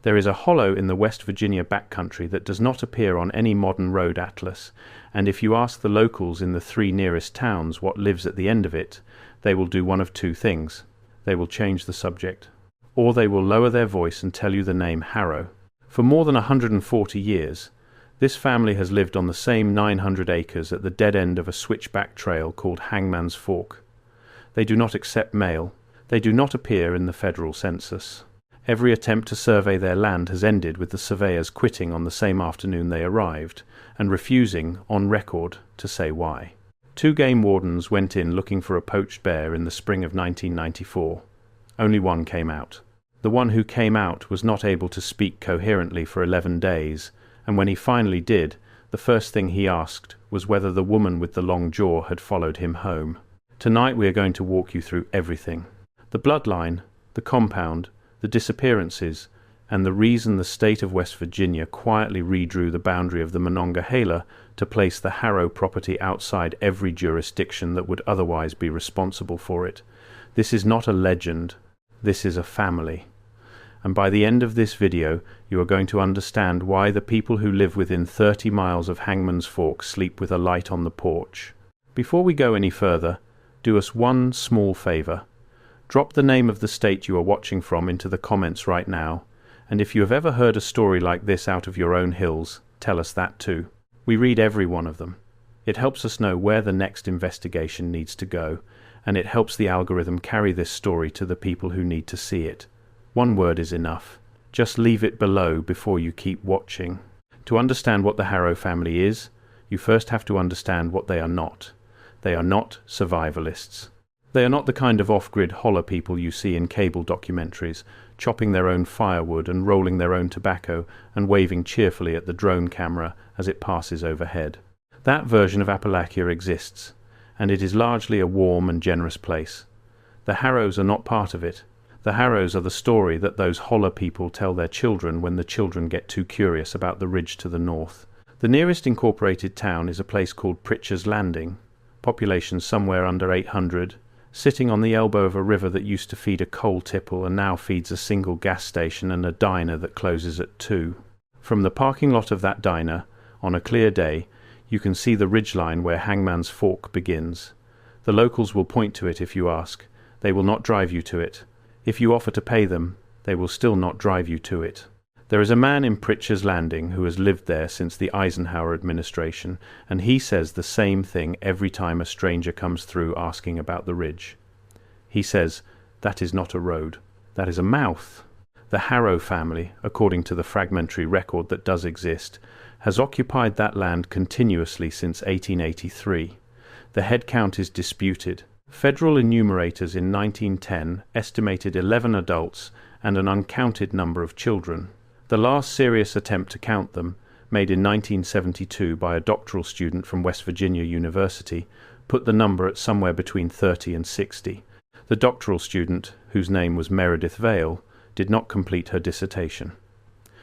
There is a hollow in the West Virginia backcountry that does not appear on any modern road atlas, and if you ask the locals in the 3 nearest towns what lives at the end of it, they will do one of 2 things. They will change the subject, or they will lower their voice and tell you the name Harrow. For more than 140 years, this family has lived on the same 900 acres at the dead end of a switchback trail called Hangman's Fork. They do not accept mail. They do not appear in the federal census. Every attempt to survey their land has ended with the surveyors quitting on the same afternoon they arrived, and refusing, on record, to say why. 2 game wardens went in looking for a poached bear in the spring of 1994. Only one came out. The one who came out was not able to speak coherently for 11 days, and when he finally did, the first thing he asked was whether the woman with the long jaw had followed him home. Tonight we are going to walk you through everything. The bloodline, the compound, the disappearances, and the reason the state of West Virginia quietly redrew the boundary of the Monongahela to place the Harrow property outside every jurisdiction that would otherwise be responsible for it. This is not a legend, this is a family. And by the end of this video, you are going to understand why the people who live within 30 miles of Hangman's Fork sleep with a light on the porch. Before we go any further, do us one small favor. Drop the name of the state you are watching from into the comments right now, and if you have ever heard a story like this out of your own hills, tell us that too. We read every one of them. It helps us know where the next investigation needs to go, and it helps the algorithm carry this story to the people who need to see it. One word is enough. Just leave it below before you keep watching. To understand what the Harrow family is, you first have to understand what they are not. They are not survivalists. They are not the kind of off-grid holler people you see in cable documentaries, chopping their own firewood and rolling their own tobacco and waving cheerfully at the drone camera as it passes overhead. That version of Appalachia exists, and it is largely a warm and generous place. The Harrows are not part of it. The Harrows are the story that those holler people tell their children when the children get too curious about the ridge to the north. The nearest incorporated town is a place called Pritchard's Landing, population somewhere under 800, sitting on the elbow of a river that used to feed a coal tipple and now feeds a single gas station and a diner that closes at 2. From the parking lot of that diner, on a clear day, you can see the ridgeline where Hangman's Fork begins. The locals will point to it if you ask. They will not drive you to it. If you offer to pay them, they will still not drive you to it. There is a man in Pritchard's Landing who has lived there since the Eisenhower administration, and he says the same thing every time a stranger comes through asking about the ridge. He says, "That is not a road. That is a mouth." The Harrow family, according to the fragmentary record that does exist, has occupied that land continuously since 1883. The head count is disputed. Federal enumerators in 1910 estimated 11 adults and an uncounted number of children. The last serious attempt to count them, made in 1972 by a doctoral student from West Virginia University, put the number at somewhere between 30 and 60. The doctoral student, whose name was Meredith Vale, did not complete her dissertation.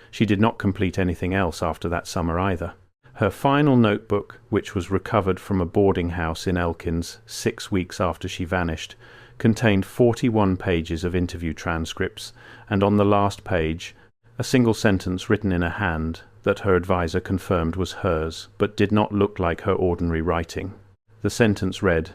She did not complete anything else after that summer either. Her final notebook, which was recovered from a boarding house in Elkins 6 weeks after she vanished, contained 41 pages of interview transcripts, and on the last page, a single sentence written in a hand that her advisor confirmed was hers, but did not look like her ordinary writing. The sentence read,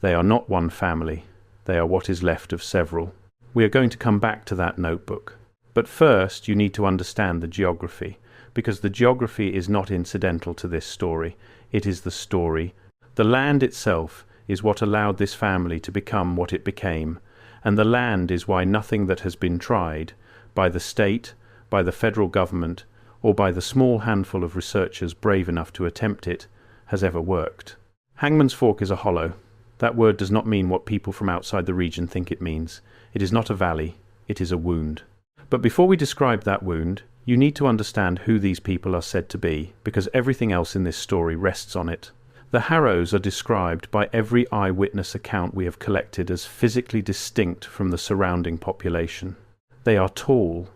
"They are not one family. They are what is left of several." We are going to come back to that notebook. But first you need to understand the geography, because the geography is not incidental to this story. It is the story. The land itself is what allowed this family to become what it became, and the land is why nothing that has been tried, by the state, by the federal government, or by the small handful of researchers brave enough to attempt it, has ever worked. Hangman's Fork is a hollow. That word does not mean what people from outside the region think it means. It is not a valley, it is a wound. But before we describe that wound, you need to understand who these people are said to be, because everything else in this story rests on it. The Harrows are described by every eyewitness account we have collected as physically distinct from the surrounding population. They are tall,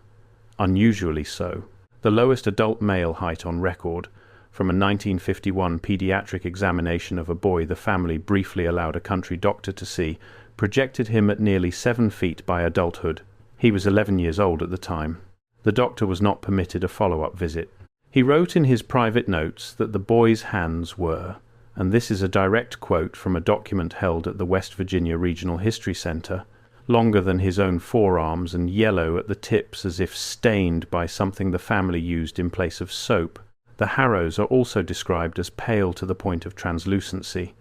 unusually so, the lowest adult male height on record. From a 1951 pediatric examination of a boy the family briefly allowed a country doctor to see, projected him at nearly 7 feet by adulthood. He was 11 years old at the time. The doctor was not permitted a follow-up visit. He wrote in his private notes that the boy's hands were, and this is a direct quote from a document held at the West Virginia Regional History Center, longer than his own forearms and yellow at the tips as if stained by something the family used in place of soap. The Harrows are also described as pale to the point of translucency.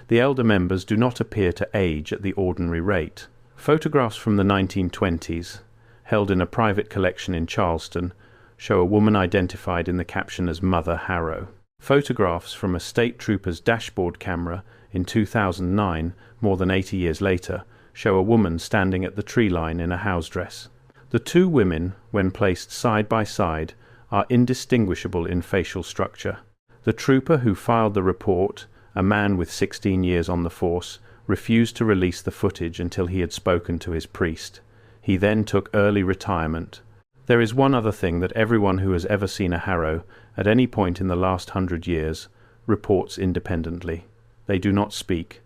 The elder members do not appear to age at the ordinary rate. Photographs from the 1920s, held in a private collection in Charleston, show a woman identified in the caption as Mother Harrow. Photographs from a state trooper's dashboard camera in 2009, more than 80 years later, show a woman standing at the tree line in a house dress. The two women, when placed side by side, are indistinguishable in facial structure. The trooper who filed the report, a man with 16 years on the force, refused to release the footage until he had spoken to his priest. He then took early retirement. There is one other thing that everyone who has ever seen a Harrow, at any point in the last 100 years, reports independently. They do not speak.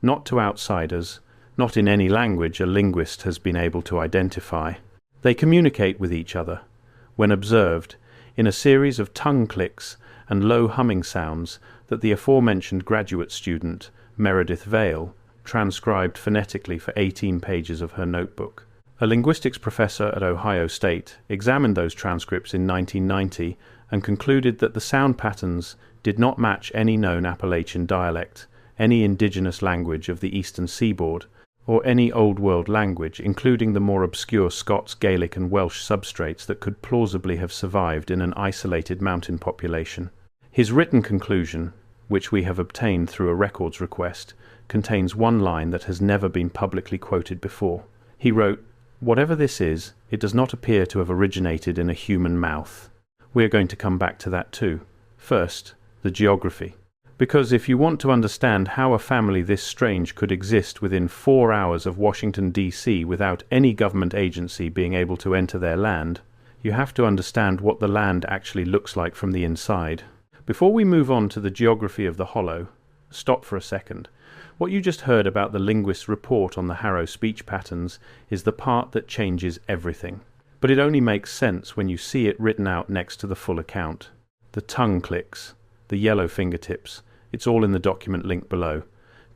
Not to outsiders, not in any language a linguist has been able to identify. They communicate with each other. When observed, in a series of tongue clicks and low humming sounds that the aforementioned graduate student, Meredith Vale, transcribed phonetically for 18 pages of her notebook. A linguistics professor at Ohio State examined those transcripts in 1990 and concluded that the sound patterns did not match any known Appalachian dialect, any indigenous language of the eastern seaboard, or any Old World language, including the more obscure Scots, Gaelic and Welsh substrates that could plausibly have survived in an isolated mountain population. His written conclusion, which we have obtained through a records request, contains one line that has never been publicly quoted before. He wrote, "Whatever this is, it does not appear to have originated in a human mouth." We are going to come back to that too. First, the geography. Because if you want to understand how a family this strange could exist within 4 hours of Washington, D.C. without any government agency being able to enter their land, you have to understand what the land actually looks like from the inside. Before we move on to the geography of the Hollow, stop for a second. What you just heard about the linguist's report on the Harrow speech patterns is the part that changes everything. But it only makes sense when you see it written out next to the full account. The tongue clicks, the yellow fingertips, it's all in the document link below.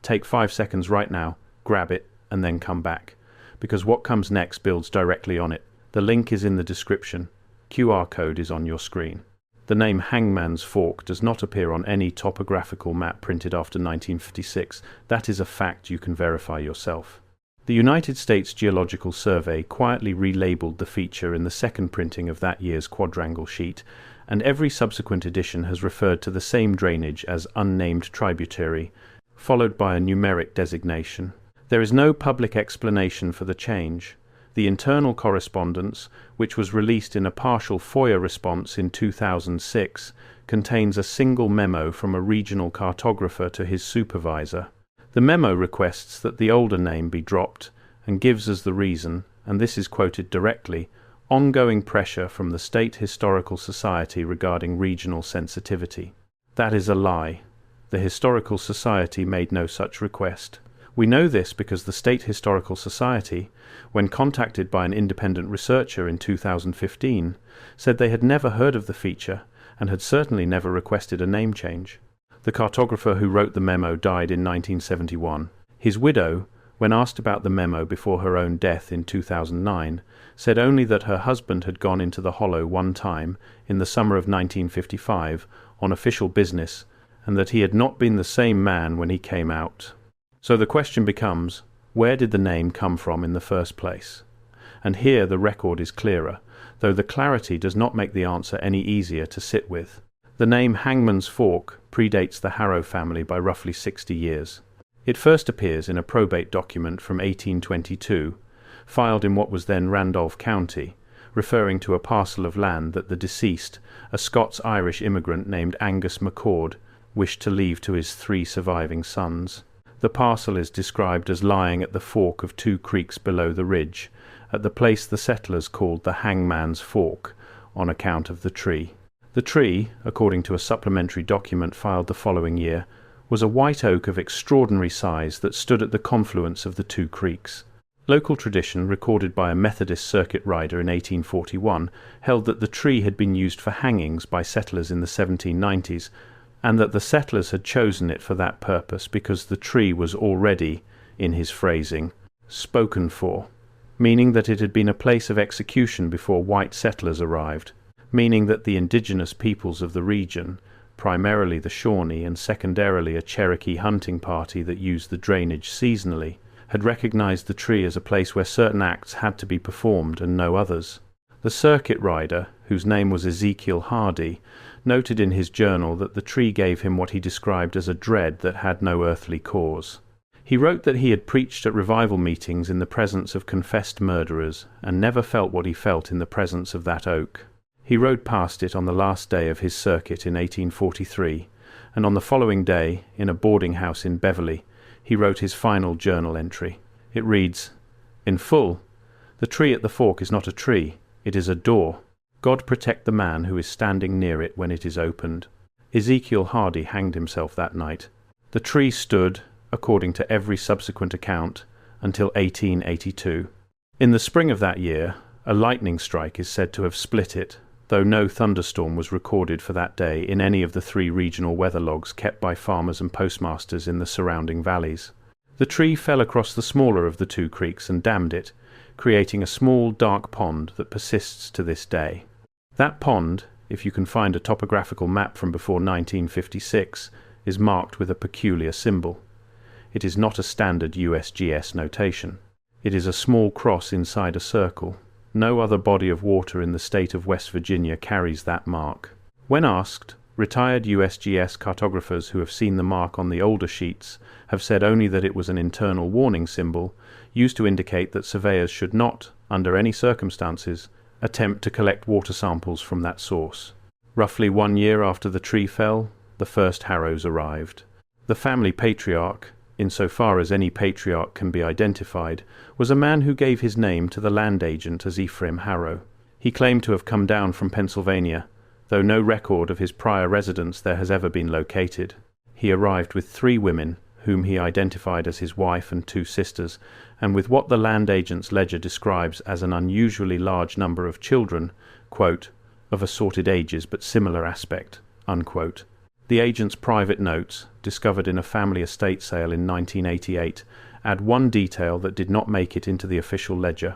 Take 5 seconds right now, grab it, and then come back, because what comes next builds directly on it. The link is in the description. QR code is on your screen. The name Hangman's Fork does not appear on any topographical map printed after 1956. That is a fact you can verify yourself. The United States Geological Survey quietly relabeled the feature in the second printing of that year's quadrangle sheet, and every subsequent edition has referred to the same drainage as unnamed tributary, followed by a numeric designation. There is no public explanation for the change. The internal correspondence, which was released in a partial FOIA response in 2006, contains a single memo from a regional cartographer to his supervisor. The memo requests that the older name be dropped and gives as the reason, and this is quoted directly, ongoing pressure from the State Historical Society regarding regional sensitivity. That is a lie. The Historical Society made no such request. We know this because the State Historical Society, when contacted by an independent researcher in 2015, said they had never heard of the feature and had certainly never requested a name change. The cartographer who wrote the memo died in 1971. His widow, when asked about the memo before her own death in 2009, said only that her husband had gone into the Hollow one time in the summer of 1955 on official business, and that he had not been the same man when he came out. So the question becomes, where did the name come from in the first place? And here the record is clearer, though the clarity does not make the answer any easier to sit with. The name Hangman's Fork predates the Harrow family by roughly 60 years. It first appears in a probate document from 1822, filed in what was then Randolph County, referring to a parcel of land that the deceased, a Scots-Irish immigrant named Angus MacCord, wished to leave to his 3 surviving sons. The parcel is described as lying at the fork of 2 creeks below the ridge, at the place the settlers called the Hangman's Fork, on account of the tree. The tree, according to a supplementary document filed the following year, was a white oak of extraordinary size that stood at the confluence of the 2 creeks. Local tradition, recorded by a Methodist circuit rider in 1841, held that the tree had been used for hangings by settlers in the 1790s, and that the settlers had chosen it for that purpose because the tree was already, in his phrasing, spoken for, meaning that it had been a place of execution before white settlers arrived, meaning that the indigenous peoples of the region, primarily the Shawnee and secondarily a Cherokee hunting party that used the drainage seasonally, had recognized the tree as a place where certain acts had to be performed and no others. The circuit rider, whose name was Ezekiel Hardy, noted in his journal that the tree gave him what he described as a dread that had no earthly cause. He wrote that he had preached at revival meetings in the presence of confessed murderers and never felt what he felt in the presence of that oak. He rode past it on the last day of his circuit in 1843, and on the following day, in a boarding house in Beverly, he wrote his final journal entry. It reads, "In full, the tree at the fork is not a tree, it is a door. God protect the man who is standing near it when it is opened." Ezekiel Hardy hanged himself that night. The tree stood, according to every subsequent account, until 1882. In the spring of that year, a lightning strike is said to have split it, though no thunderstorm was recorded for that day in any of the 3 regional weather logs kept by farmers and postmasters in the surrounding valleys. The tree fell across the smaller of the 2 creeks and dammed it, creating a small dark pond that persists to this day. That pond, if you can find a topographical map from before 1956, is marked with a peculiar symbol. It is not a standard USGS notation. It is a small cross inside a circle. No other body of water in the state of West Virginia carries that mark. When asked, retired USGS cartographers who have seen the mark on the older sheets have said only that it was an internal warning symbol used to indicate that surveyors should not, under any circumstances, attempt to collect water samples from that source. Roughly 1 year after the tree fell, the first Harrows arrived. The family patriarch, insofar as any patriarch can be identified, was a man who gave his name to the land agent as Ephraim Harrow. He claimed to have come down from Pennsylvania, though no record of his prior residence there has ever been located. He arrived with 3 women, whom he identified as his wife and 2 sisters, and with what the land agent's ledger describes as an unusually large number of children, quote, "of assorted ages but similar aspect," unquote. The agent's private notes, discovered in a family estate sale in 1988, add one detail that did not make it into the official ledger.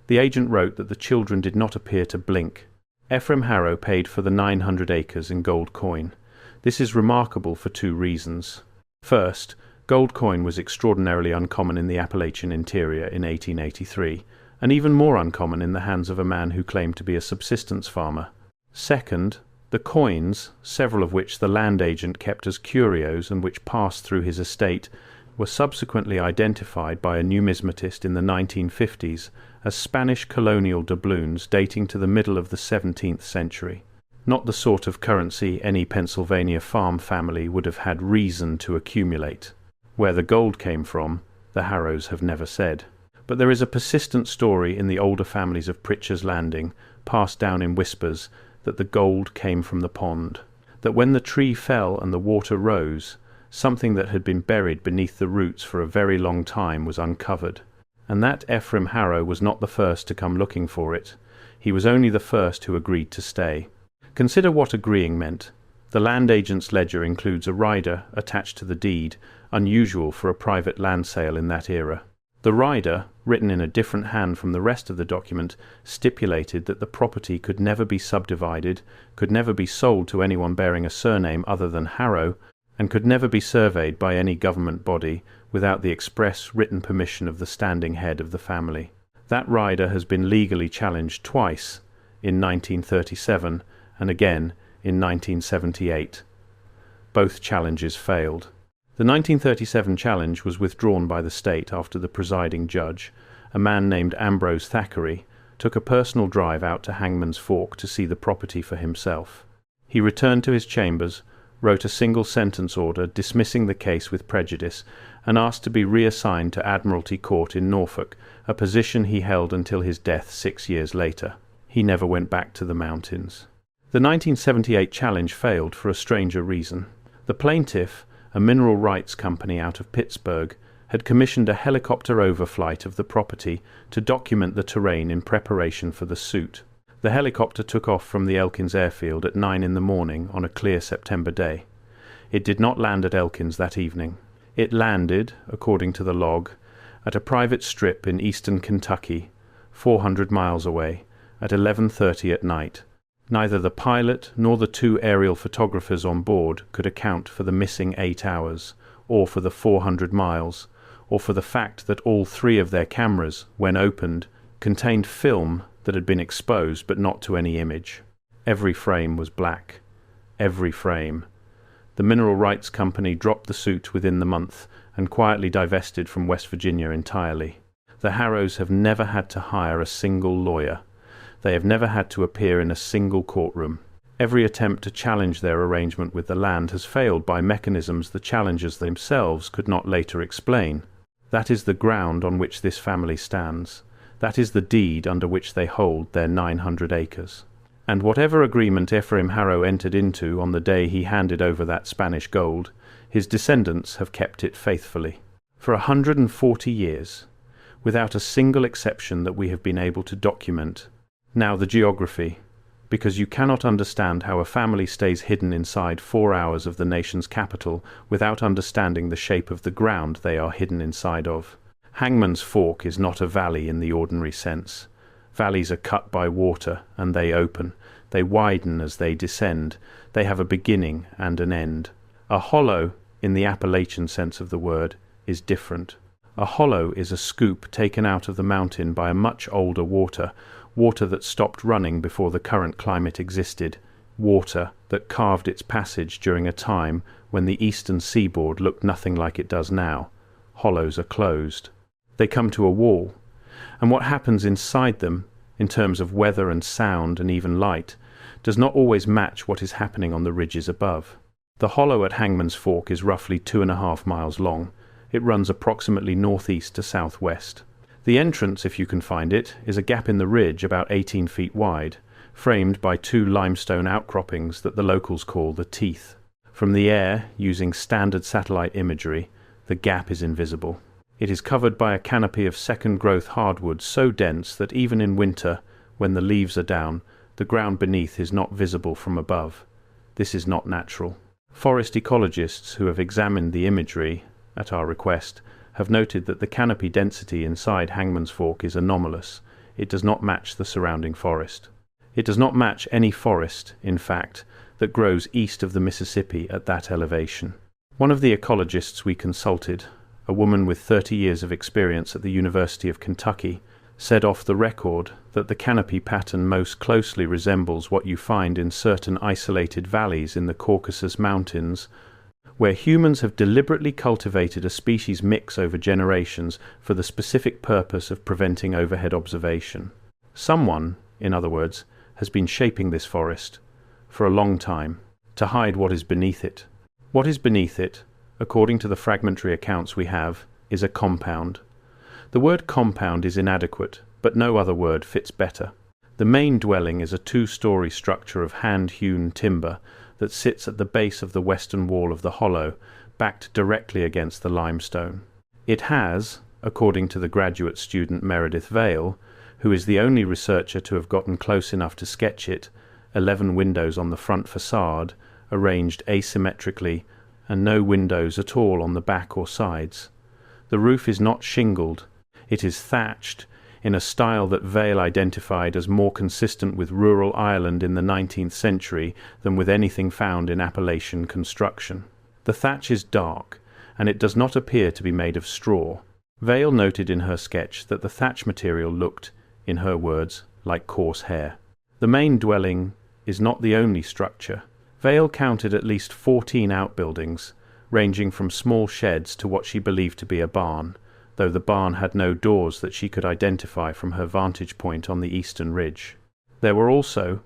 The agent wrote that the children did not appear to blink. Ephraim Harrow paid for the 900 acres in gold coin. This is remarkable for 2 reasons. First, gold coin was extraordinarily uncommon in the Appalachian interior in 1883, and even more uncommon in the hands of a man who claimed to be a subsistence farmer. Second, the coins, several of which the land agent kept as curios and which passed through his estate, were subsequently identified by a numismatist in the 1950s as Spanish colonial doubloons dating to the middle of the 17th century. Not the sort of currency any Pennsylvania farm family would have had reason to accumulate. Where the gold came from, the Harrows have never said. But there is a persistent story in the older families of Pritchard's Landing, passed down in whispers, that the gold came from the pond, that when the tree fell and the water rose, something that had been buried beneath the roots for a very long time was uncovered, and that Ephraim Harrow was not the first to come looking for it. He was only the first who agreed to stay. Consider what agreeing meant. The land agent's ledger includes a rider attached to the deed, unusual for a private land sale in that era. The rider, written in a different hand from the rest of the document, stipulated that the property could never be subdivided, could never be sold to anyone bearing a surname other than Harrow, and could never be surveyed by any government body without the express written permission of the standing head of the family. That rider has been legally challenged twice, in 1937 and again in 1978. Both challenges failed. The 1937 challenge was withdrawn by the state after the presiding judge, a man named Ambrose Thackeray, took a personal drive out to Hangman's Fork to see the property for himself. He returned to his chambers, wrote a single sentence order dismissing the case with prejudice, and asked to be reassigned to Admiralty Court in Norfolk, a position he held until his death 6 years later. He never went back to the mountains. The 1978 challenge failed for a stranger reason. The plaintiff, a mineral rights company out of Pittsburgh, had commissioned a helicopter overflight of the property to document the terrain in preparation for the suit. The helicopter took off from the Elkins airfield at 9 in the morning on a clear September day. It did not land at Elkins that evening. It landed, according to the log, at a private strip in eastern Kentucky, 400 miles away, at 11:30 at night. Neither the pilot nor the 2 aerial photographers on board could account for the missing 8 hours, or for the 400 miles, or for the fact that all 3 of their cameras, when opened, contained film that had been exposed but not to any image. Every frame was black. Every frame. The Mineral Rights Company dropped the suit within the month and quietly divested from West Virginia entirely. The Harrows have never had to hire a single lawyer. They have never had to appear in a single courtroom. Every attempt to challenge their arrangement with the land has failed by mechanisms the challengers themselves could not later explain. That is the ground on which this family stands. That is the deed under which they hold their 900 acres. And whatever agreement Ephraim Harrow entered into on the day he handed over that Spanish gold, his descendants have kept it faithfully. For 140 years, without a single exception that we have been able to document. Now the geography, because you cannot understand how a family stays hidden inside 4 hours of the nation's capital without understanding the shape of the ground they are hidden inside of. Hangman's Fork is not a valley in the ordinary sense. Valleys are cut by water, and they open. They widen as they descend. They have a beginning and an end. A hollow, in the Appalachian sense of the word, is different. A hollow is a scoop taken out of the mountain by a much older water that stopped running before the current climate existed, water that carved its passage during a time when the eastern seaboard looked nothing like it does now. Hollows are closed. They come to a wall, and what happens inside them, in terms of weather and sound and even light, does not always match what is happening on the ridges above. The hollow at Hangman's Fork is roughly 2.5 miles long. It runs approximately northeast to southwest. The entrance, if you can find it, is a gap in the ridge about 18 feet wide, framed by 2 limestone outcroppings that the locals call the teeth. From the air, using standard satellite imagery, the gap is invisible. It is covered by a canopy of second-growth hardwood so dense that even in winter, when the leaves are down, the ground beneath is not visible from above. This is not natural. Forest ecologists who have examined the imagery, at our request, have noted that the canopy density inside Hangman's Fork is anomalous. It does not match the surrounding forest. It does not match any forest, in fact, that grows east of the Mississippi at that elevation. One of the ecologists we consulted, a woman with 30 years of experience at the University of Kentucky, said off the record that the canopy pattern most closely resembles what you find in certain isolated valleys in the Caucasus Mountains, where humans have deliberately cultivated a species mix over generations for the specific purpose of preventing overhead observation. Someone, in other words, has been shaping this forest for a long time to hide what is beneath it. What is beneath it, according to the fragmentary accounts we have, is a compound. The word compound is inadequate, but no other word fits better. The main dwelling is a 2-story structure of hand-hewn timber that sits at the base of the western wall of the hollow, backed directly against the limestone. It has, according to the graduate student Meredith Vale, who is the only researcher to have gotten close enough to sketch it, 11 windows on the front facade, arranged asymmetrically, and no windows at all on the back or sides. The roof is not shingled. It is thatched, in a style that Vale identified as more consistent with rural Ireland in the 19th century than with anything found in Appalachian construction. The thatch is dark, and it does not appear to be made of straw. Vale noted in her sketch that the thatch material looked, in her words, like coarse hair. The main dwelling is not the only structure. Vale counted at least 14 outbuildings, ranging from small sheds to what she believed to be a barn, though the barn had no doors that she could identify from her vantage point on the eastern ridge. There were also,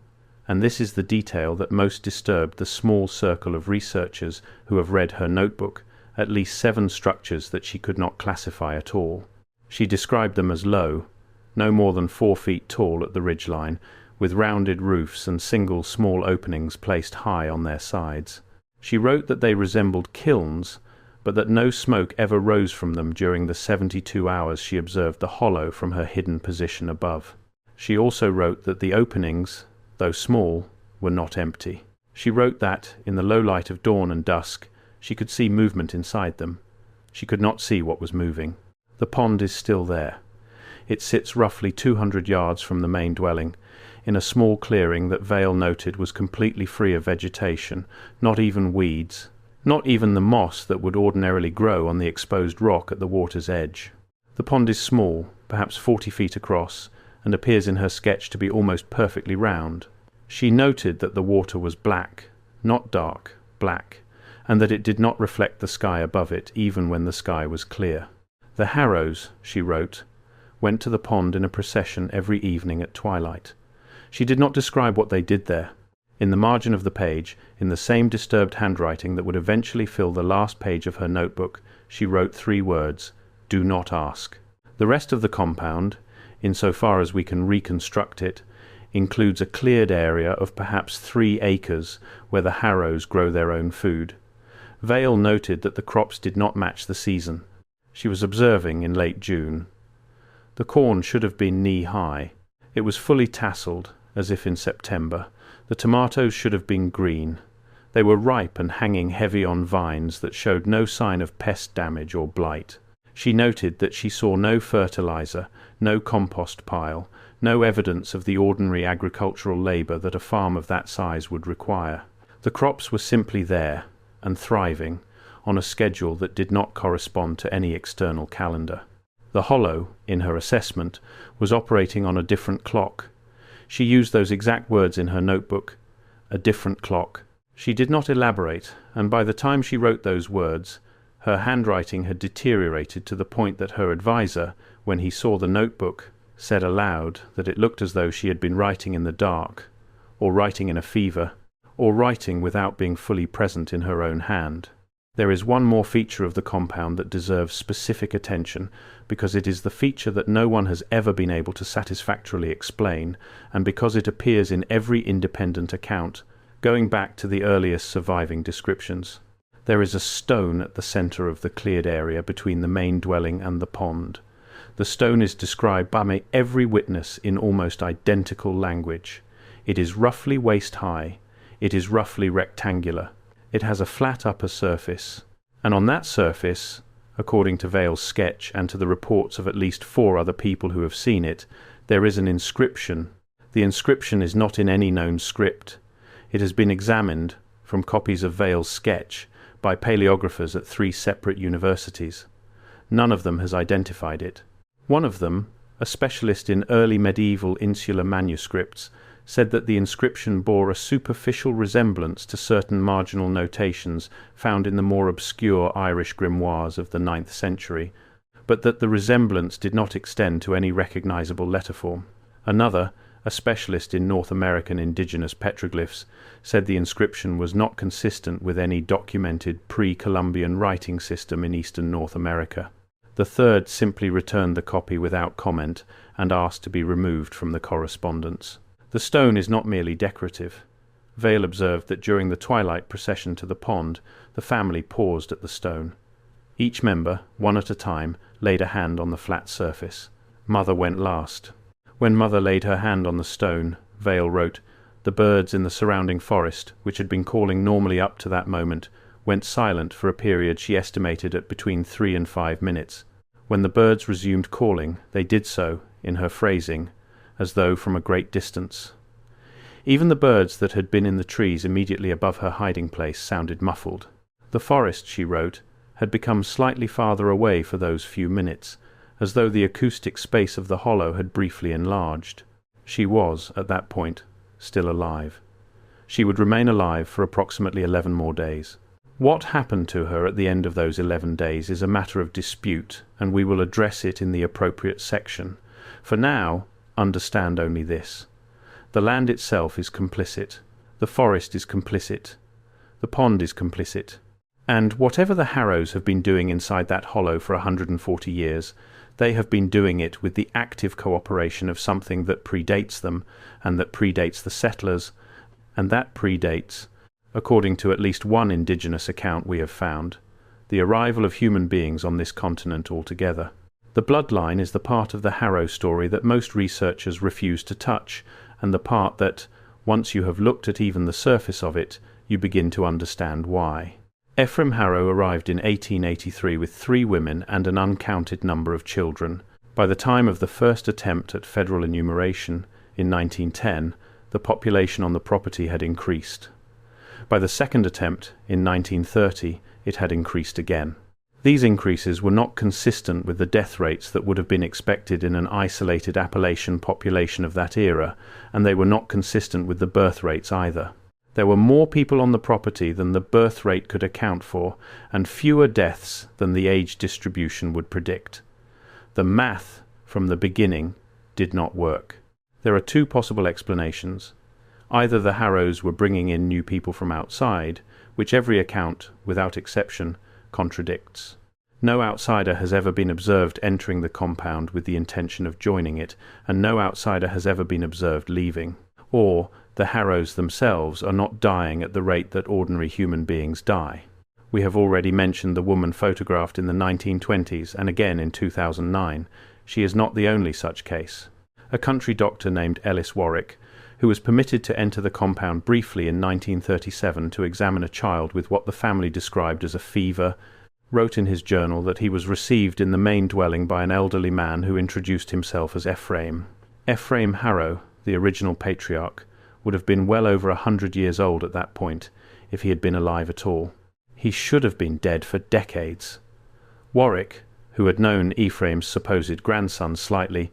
and this is the detail that most disturbed the small circle of researchers who have read her notebook, at least 7 structures that she could not classify at all. She described them as low, no more than 4 feet tall at the ridgeline, with rounded roofs and single small openings placed high on their sides. She wrote that they resembled kilns, but that no smoke ever rose from them during the 72 hours she observed the hollow from her hidden position above. She also wrote that the openings, though small, were not empty. She wrote that, in the low light of dawn and dusk, she could see movement inside them. She could not see what was moving. The pond is still there. It sits roughly 200 yards from the main dwelling, in a small clearing that Vale noted was completely free of vegetation, not even weeds, not even the moss that would ordinarily grow on the exposed rock at the water's edge. The pond is small, perhaps 40 feet across, and appears in her sketch to be almost perfectly round. She noted that the water was black, not dark, black, and that it did not reflect the sky above it, even when the sky was clear. The Harrows, she wrote, went to the pond in a procession every evening at twilight. She did not describe what they did there. In the margin of the page, in the same disturbed handwriting that would eventually fill the last page of her notebook, she wrote 3 words, "Do not ask." The rest of the compound, insofar as we can reconstruct it, includes a cleared area of perhaps 3 acres where the Harrows grow their own food. Vale noted that the crops did not match the season. She was observing in late June. The corn should have been knee-high. It was fully tasseled, as if in September. The tomatoes should have been green. They were ripe and hanging heavy on vines that showed no sign of pest damage or blight. She noted that she saw no fertilizer, no compost pile, no evidence of the ordinary agricultural labor that a farm of that size would require. The crops were simply there, and thriving, on a schedule that did not correspond to any external calendar. The hollow, in her assessment, was operating on a different clock. She used those exact words in her notebook, a different clock. She did not elaborate, and by the time she wrote those words, her handwriting had deteriorated to the point that her adviser, when he saw the notebook, said aloud that it looked as though she had been writing in the dark, or writing in a fever, or writing without being fully present in her own hand. There is one more feature of the compound that deserves specific attention, because it is the feature that no one has ever been able to satisfactorily explain, and because it appears in every independent account, going back to the earliest surviving descriptions. There is a stone at the center of the cleared area between the main dwelling and the pond. The stone is described by every witness in almost identical language. It is roughly waist-high. It is roughly rectangular. It has a flat upper surface, and on that surface, according to Vale's sketch and to the reports of at least 4 other people who have seen it, there is an inscription. The inscription is not in any known script. It has been examined, from copies of Vale's sketch, by paleographers at 3 separate universities. None of them has identified it. One of them, a specialist in early medieval insular manuscripts, said that the inscription bore a superficial resemblance to certain marginal notations found in the more obscure Irish grimoires of the 9th century, but that the resemblance did not extend to any recognizable letterform. Another, a specialist in North American indigenous petroglyphs, said the inscription was not consistent with any documented pre-Columbian writing system in eastern North America. The third simply returned the copy without comment and asked to be removed from the correspondence. The stone is not merely decorative. Vale observed that during the twilight procession to the pond, the family paused at the stone. Each member, one at a time, laid a hand on the flat surface. Mother went last. When Mother laid her hand on the stone, Vale wrote, the birds in the surrounding forest, which had been calling normally up to that moment, went silent for a period she estimated at between 3 and 5 minutes. When the birds resumed calling, they did so, in her phrasing, as though from a great distance. Even the birds that had been in the trees immediately above her hiding place sounded muffled. The forest, she wrote, had become slightly farther away for those few minutes, as though the acoustic space of the hollow had briefly enlarged. She was, at that point, still alive. She would remain alive for approximately 11 more days. What happened to her at the end of those 11 days is a matter of dispute, and we will address it in the appropriate section. For now, understand only this. The land itself is complicit. The forest is complicit. The pond is complicit. And whatever the Harrows have been doing inside that hollow for 140 years, they have been doing it with the active cooperation of something that predates them, and that predates the settlers, and that predates, according to at least one indigenous account we have found, the arrival of human beings on this continent altogether. The bloodline is the part of the Harrow story that most researchers refuse to touch, and the part that, once you have looked at even the surface of it, you begin to understand why. Ephraim Harrow arrived in 1883 with 3 women and an uncounted number of children. By the time of the first attempt at federal enumeration, in 1910, the population on the property had increased. By the second attempt, in 1930, it had increased again. These increases were not consistent with the death rates that would have been expected in an isolated Appalachian population of that era, and they were not consistent with the birth rates either. There were more people on the property than the birth rate could account for, and fewer deaths than the age distribution would predict. The math, from the beginning, did not work. There are 2 possible explanations. Either the Harrows were bringing in new people from outside, which every account, without exception, contradicts. No outsider has ever been observed entering the compound with the intention of joining it, and no outsider has ever been observed leaving. Or the Harrows themselves are not dying at the rate that ordinary human beings die. We have already mentioned the woman photographed in the 1920s and again in 2009. She is not the only such case. A country doctor named Ellis Warwick, who was permitted to enter the compound briefly in 1937 to examine a child with what the family described as a fever, wrote in his journal that he was received in the main dwelling by an elderly man who introduced himself as Ephraim. Ephraim Harrow, the original patriarch, would have been well over 100 years old at that point, if he had been alive at all. He should have been dead for decades. Warwick, who had known Ephraim's supposed grandson slightly,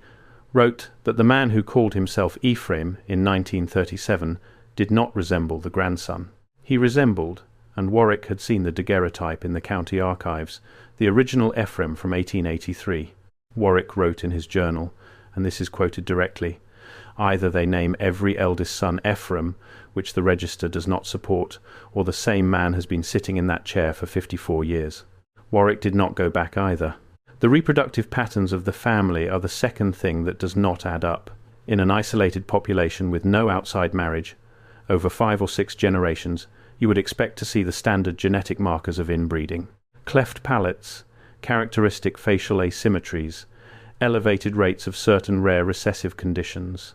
wrote that the man who called himself Ephraim in 1937 did not resemble the grandson. He resembled, and Warwick had seen the daguerreotype in the county archives, the original Ephraim from 1883. Warwick wrote in his journal, and this is quoted directly, "Either they name every eldest son Ephraim, which the register does not support, or the same man has been sitting in that chair for 54 years. Warwick did not go back either. The reproductive patterns of the family are the second thing that does not add up. In an isolated population with no outside marriage, over 5 or 6 generations, you would expect to see the standard genetic markers of inbreeding. Cleft palates, characteristic facial asymmetries, elevated rates of certain rare recessive conditions.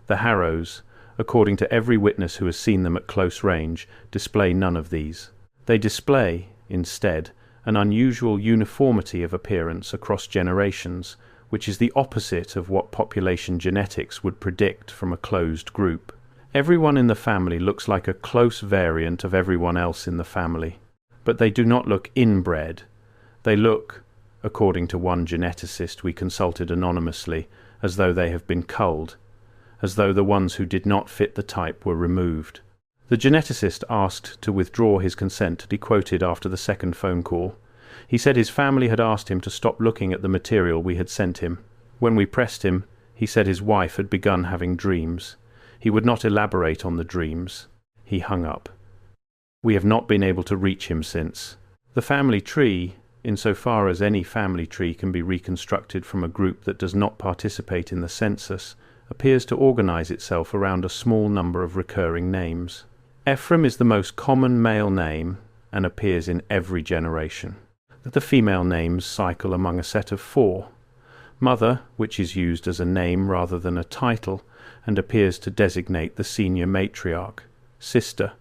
The Harrows, according to every witness who has seen them at close range, display none of these. They display, instead, an unusual uniformity of appearance across generations, which is the opposite of what population genetics would predict from a closed group. Everyone in the family looks like a close variant of everyone else in the family, but they do not look inbred. They look, according to one geneticist we consulted anonymously, as though they have been culled, as though the ones who did not fit the type were removed. The geneticist asked to withdraw his consent to be quoted after the second phone call. He said his family had asked him to stop looking at the material we had sent him. When we pressed him, he said his wife had begun having dreams. He would not elaborate on the dreams. He hung up. We have not been able to reach him since. The family tree, insofar as any family tree can be reconstructed from a group that does not participate in the census, appears to organize itself around a small number of recurring names. Ephraim is the most common male name and appears in every generation. The female names cycle among a set of 4. Mother, which is used as a name rather than a title, and appears to designate the senior matriarch. Sister,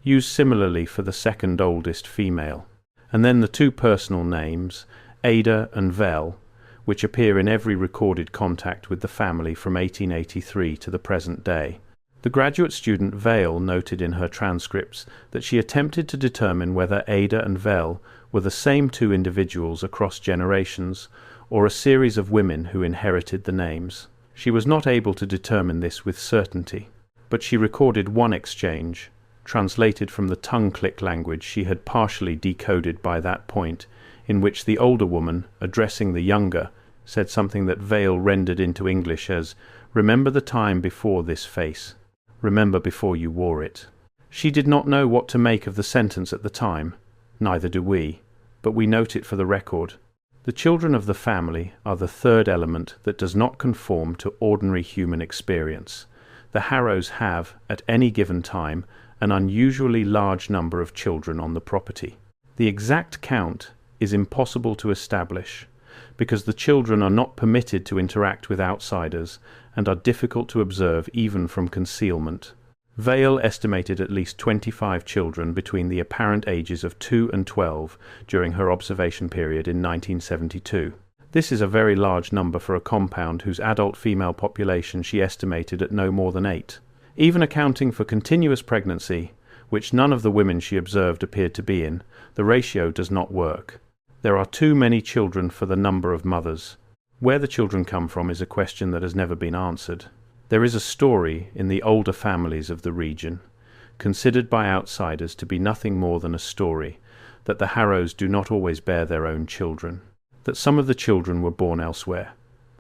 used similarly for the second oldest female. And then the 2 personal names, Ada and Vel, which appear in every recorded contact with the family from 1883 to the present day. The graduate student Vale noted in her transcripts that she attempted to determine whether Ada and Vel were the same 2 individuals across generations, or a series of women who inherited the names. She was not able to determine this with certainty, but she recorded one exchange, translated from the tongue-click language she had partially decoded by that point, in which the older woman, addressing the younger, said something that Vale rendered into English as, "Remember the time before this face. Remember before you wore it." She did not know what to make of the sentence at the time, neither do we, but we note it for the record. The children of the family are the third element that does not conform to ordinary human experience. The Harrows have, at any given time, an unusually large number of children on the property. The exact count is impossible to establish because the children are not permitted to interact with outsiders and are difficult to observe even from concealment. Vale estimated at least 25 children between the apparent ages of 2 and 12 during her observation period in 1972. This is a very large number for a compound whose adult female population she estimated at no more than 8. Even accounting for continuous pregnancy, which none of the women she observed appeared to be in, the ratio does not work. There are too many children for the number of mothers. Where the children come from is a question that has never been answered. There is a story in the older families of the region, considered by outsiders to be nothing more than a story, that the Harrows do not always bear their own children, that some of the children were born elsewhere,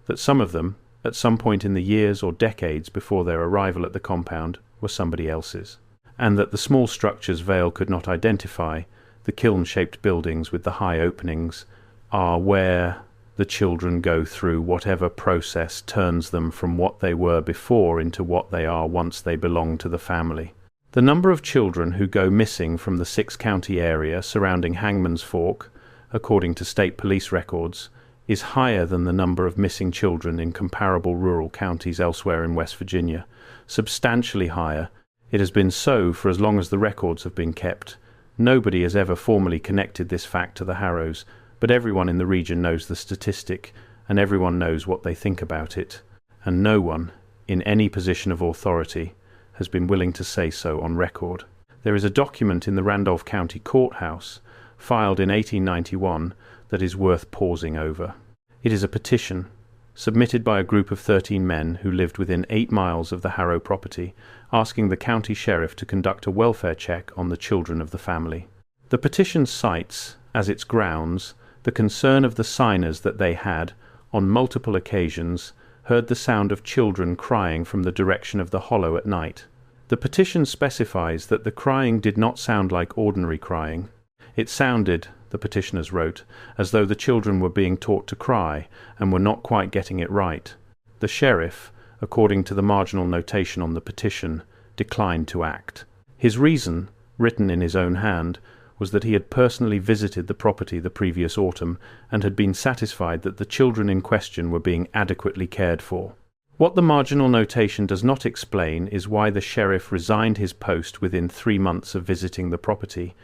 that some of them, at some point in the years or decades before their arrival at the compound, were somebody else's, and that the small structures Vale could not identify, the kiln-shaped buildings with the high openings, are where the children go through whatever process turns them from what they were before into what they are once they belong to the family. The number of children who go missing from the 6-county area surrounding Hangman's Fork, according to state police records, is higher than the number of missing children in comparable rural counties elsewhere in West Virginia, substantially higher. It has been so for as long as the records have been kept. Nobody has ever formally connected this fact to the Harrows, but everyone in the region knows the statistic, and everyone knows what they think about it, and no one, in any position of authority, has been willing to say so on record. There is a document in the Randolph County Courthouse, filed in 1891, that is worth pausing over. It is a petition, submitted by a group of 13 men who lived within 8 miles of the Harrow property, asking the county sheriff to conduct a welfare check on the children of the family. The petition cites, as its grounds, the concern of the signers that they had, on multiple occasions, heard the sound of children crying from the direction of the hollow at night. The petition specifies that the crying did not sound like ordinary crying. It sounded, the petitioners wrote, as though the children were being taught to cry and were not quite getting it right. The sheriff, according to the marginal notation on the petition, declined to act. His reason, written in his own hand, was that he had personally visited the property the previous autumn and had been satisfied that the children in question were being adequately cared for. What the marginal notation does not explain is why the sheriff resigned his post within 3 months of visiting the property,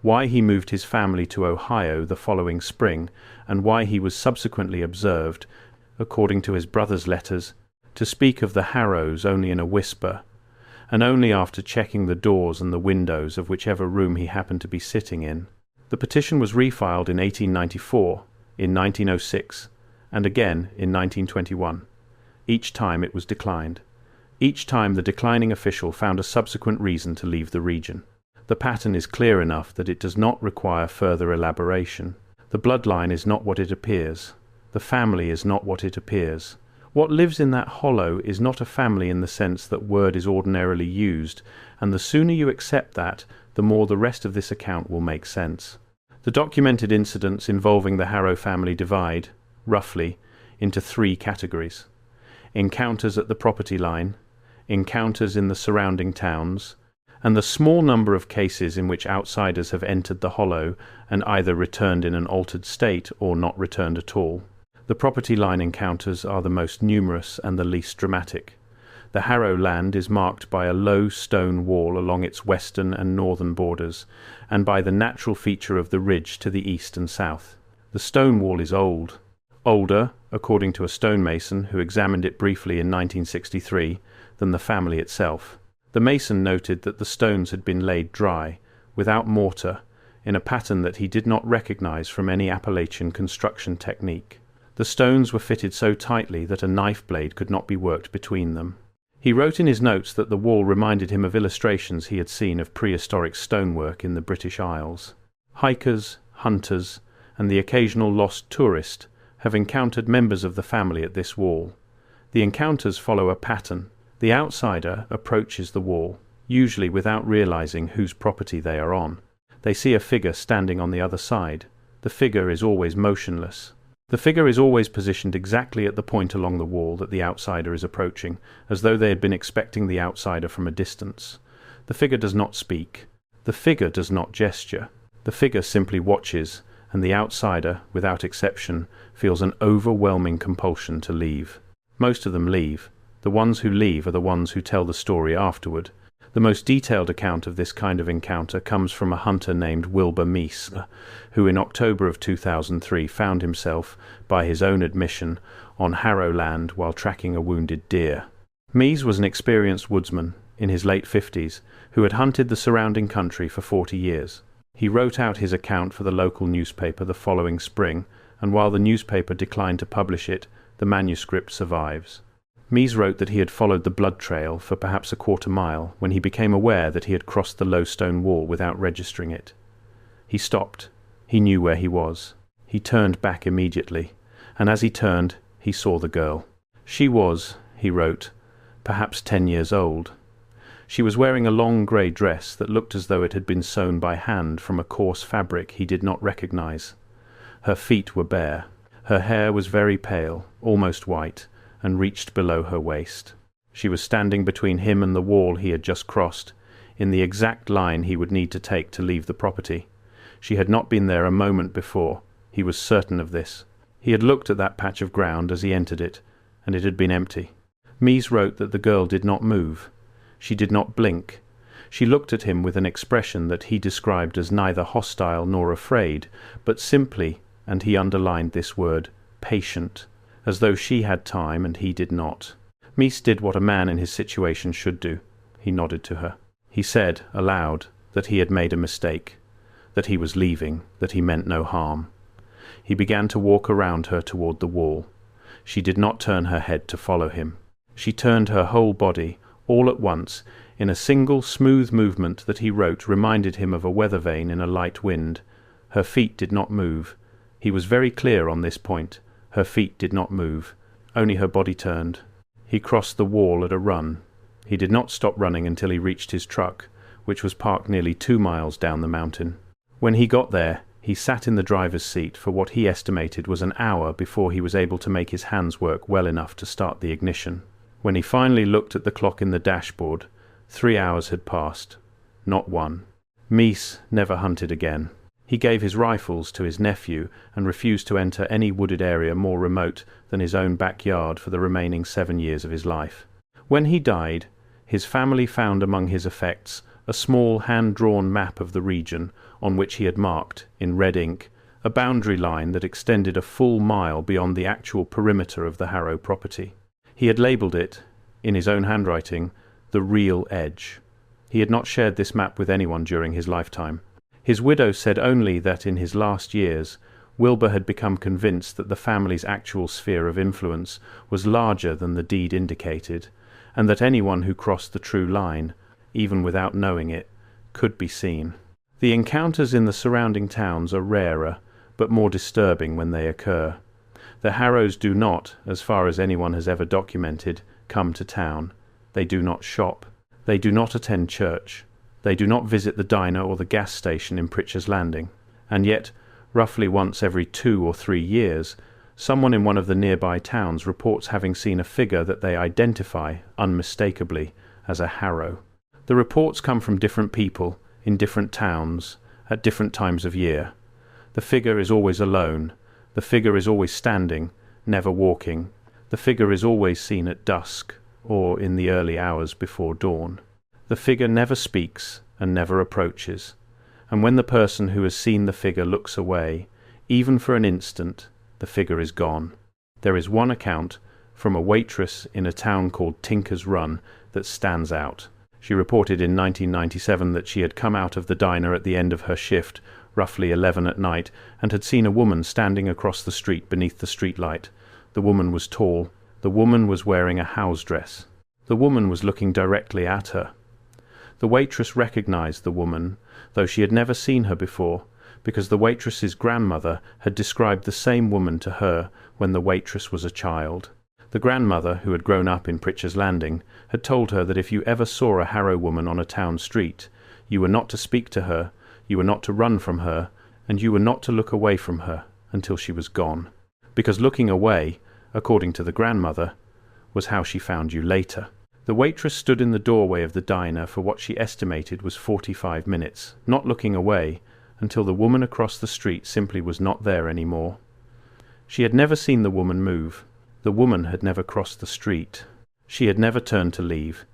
why he moved his family to Ohio the following spring, and why he was subsequently observed, according to his brother's letters, to speak of the Harrows only in a whisper, and only after checking the doors and the windows of whichever room he happened to be sitting in. The petition was refiled in 1894, in 1906, and again in 1921. Each time it was declined. Each time the declining official found a subsequent reason to leave the region. The pattern is clear enough that it does not require further elaboration. The bloodline is not what it appears. The family is not what it appears. What lives in that hollow is not a family in the sense that word is ordinarily used, and the sooner you accept that, the more the rest of this account will make sense. The documented incidents involving the Harrow family divide, roughly, into 3 categories: encounters at the property line, encounters in the surrounding towns, and the small number of cases in which outsiders have entered the hollow and either returned in an altered state or not returned at all. The property line encounters are the most numerous and the least dramatic. The Harrow land is marked by a low stone wall along its western and northern borders, and by the natural feature of the ridge to the east and south. The stone wall is old. Older, according to a stonemason who examined it briefly in 1963, than the family itself. The mason noted that the stones had been laid dry, without mortar, in a pattern that he did not recognize from any Appalachian construction technique. The stones were fitted so tightly that a knife blade could not be worked between them. He wrote in his notes that the wall reminded him of illustrations he had seen of prehistoric stonework in the British Isles. Hikers, hunters, and the occasional lost tourist have encountered members of the family at this wall. The encounters follow a pattern. The outsider approaches the wall, usually without realizing whose property they are on. They see a figure standing on the other side. The figure is always motionless. The figure is always positioned exactly at the point along the wall that the outsider is approaching, as though they had been expecting the outsider from a distance. The figure does not speak. The figure does not gesture. The figure simply watches, and the outsider, without exception, feels an overwhelming compulsion to leave. Most of them leave. The ones who leave are the ones who tell the story afterward. The most detailed account of this kind of encounter comes from a hunter named Wilbur Meese, who in October of 2003 found himself, by his own admission, on Harrow land while tracking a wounded deer. Meese was an experienced woodsman, in his late 50s, who had hunted the surrounding country for 40 years. He wrote out his account for the local newspaper the following spring, and while the newspaper declined to publish it, the manuscript survives. Meese wrote that he had followed the blood trail for perhaps a quarter mile when he became aware that he had crossed the low stone wall without registering it. He stopped. He knew where he was. He turned back immediately, and as he turned, he saw the girl. She was, he wrote, perhaps 10 years old. She was wearing a long grey dress that looked as though it had been sewn by hand from a coarse fabric he did not recognize. Her feet were bare. Her hair was very pale, almost white, and reached below her waist. She was standing between him and the wall he had just crossed, in the exact line he would need to take to leave the property. She had not been there a moment before. He was certain of this. He had looked at that patch of ground as he entered it, and it had been empty. Meese wrote that the girl did not move. She did not blink. She looked at him with an expression that he described as neither hostile nor afraid, but simply, and he underlined this word, patient, as though she had time and he did not. Meese did what a man in his situation should do. He nodded to her. He said, aloud, that he had made a mistake, that he was leaving, that he meant no harm. He began to walk around her toward the wall. She did not turn her head to follow him. She turned her whole body, all at once, in a single smooth movement that he wrote reminded him of a weather vane in a light wind. Her feet did not move. He was very clear on this point. Her feet did not move. Only her body turned. He crossed the wall at a run. He did not stop running until he reached his truck, which was parked nearly 2 miles down the mountain. When he got there, he sat in the driver's seat for what he estimated was an hour before he was able to make his hands work well enough to start the ignition. When he finally looked at the clock in the dashboard, 3 hours had passed. Not one. Meese never hunted again. He gave his rifles to his nephew and refused to enter any wooded area more remote than his own backyard for the remaining 7 years of his life. When he died, his family found among his effects a small hand-drawn map of the region on which he had marked, in red ink, a boundary line that extended a full mile beyond the actual perimeter of the Harrow property. He had labelled it, in his own handwriting, the real edge. He had not shared this map with anyone during his lifetime. His widow said only that in his last years, Wilbur had become convinced that the family's actual sphere of influence was larger than the deed indicated, and that anyone who crossed the true line, even without knowing it, could be seen. The encounters in the surrounding towns are rarer, but more disturbing when they occur. The Harrows do not, as far as anyone has ever documented, come to town. They do not shop. They do not attend church. They do not visit the diner or the gas station in Pritchard's Landing. And yet, roughly once every 2 or 3 years, someone in one of the nearby towns reports having seen a figure that they identify, unmistakably, as a Harrow. The reports come from different people, in different towns, at different times of year. The figure is always alone. The figure is always standing, never walking. The figure is always seen at dusk, or in the early hours before dawn. The figure never speaks and never approaches, and when the person who has seen the figure looks away, even for an instant, the figure is gone. There is one account from a waitress in a town called Tinker's Run that stands out. She reported in 1997 that she had come out of the diner at the end of her shift, roughly 11 at night, and had seen a woman standing across the street beneath the streetlight. The woman was tall. The woman was wearing a house dress. The woman was looking directly at her. The waitress recognized the woman, though she had never seen her before, because the waitress's grandmother had described the same woman to her when the waitress was a child. The grandmother, who had grown up in Pritchard's Landing, had told her that if you ever saw a Harrow woman on a town street, you were not to speak to her, you were not to run from her, and you were not to look away from her until she was gone. Because looking away, according to the grandmother, was how she found you later. The waitress stood in the doorway of the diner for what she estimated was 45 minutes, not looking away, until the woman across the street simply was not there anymore. She had never seen the woman move. The woman had never crossed the street. She had never turned to leave.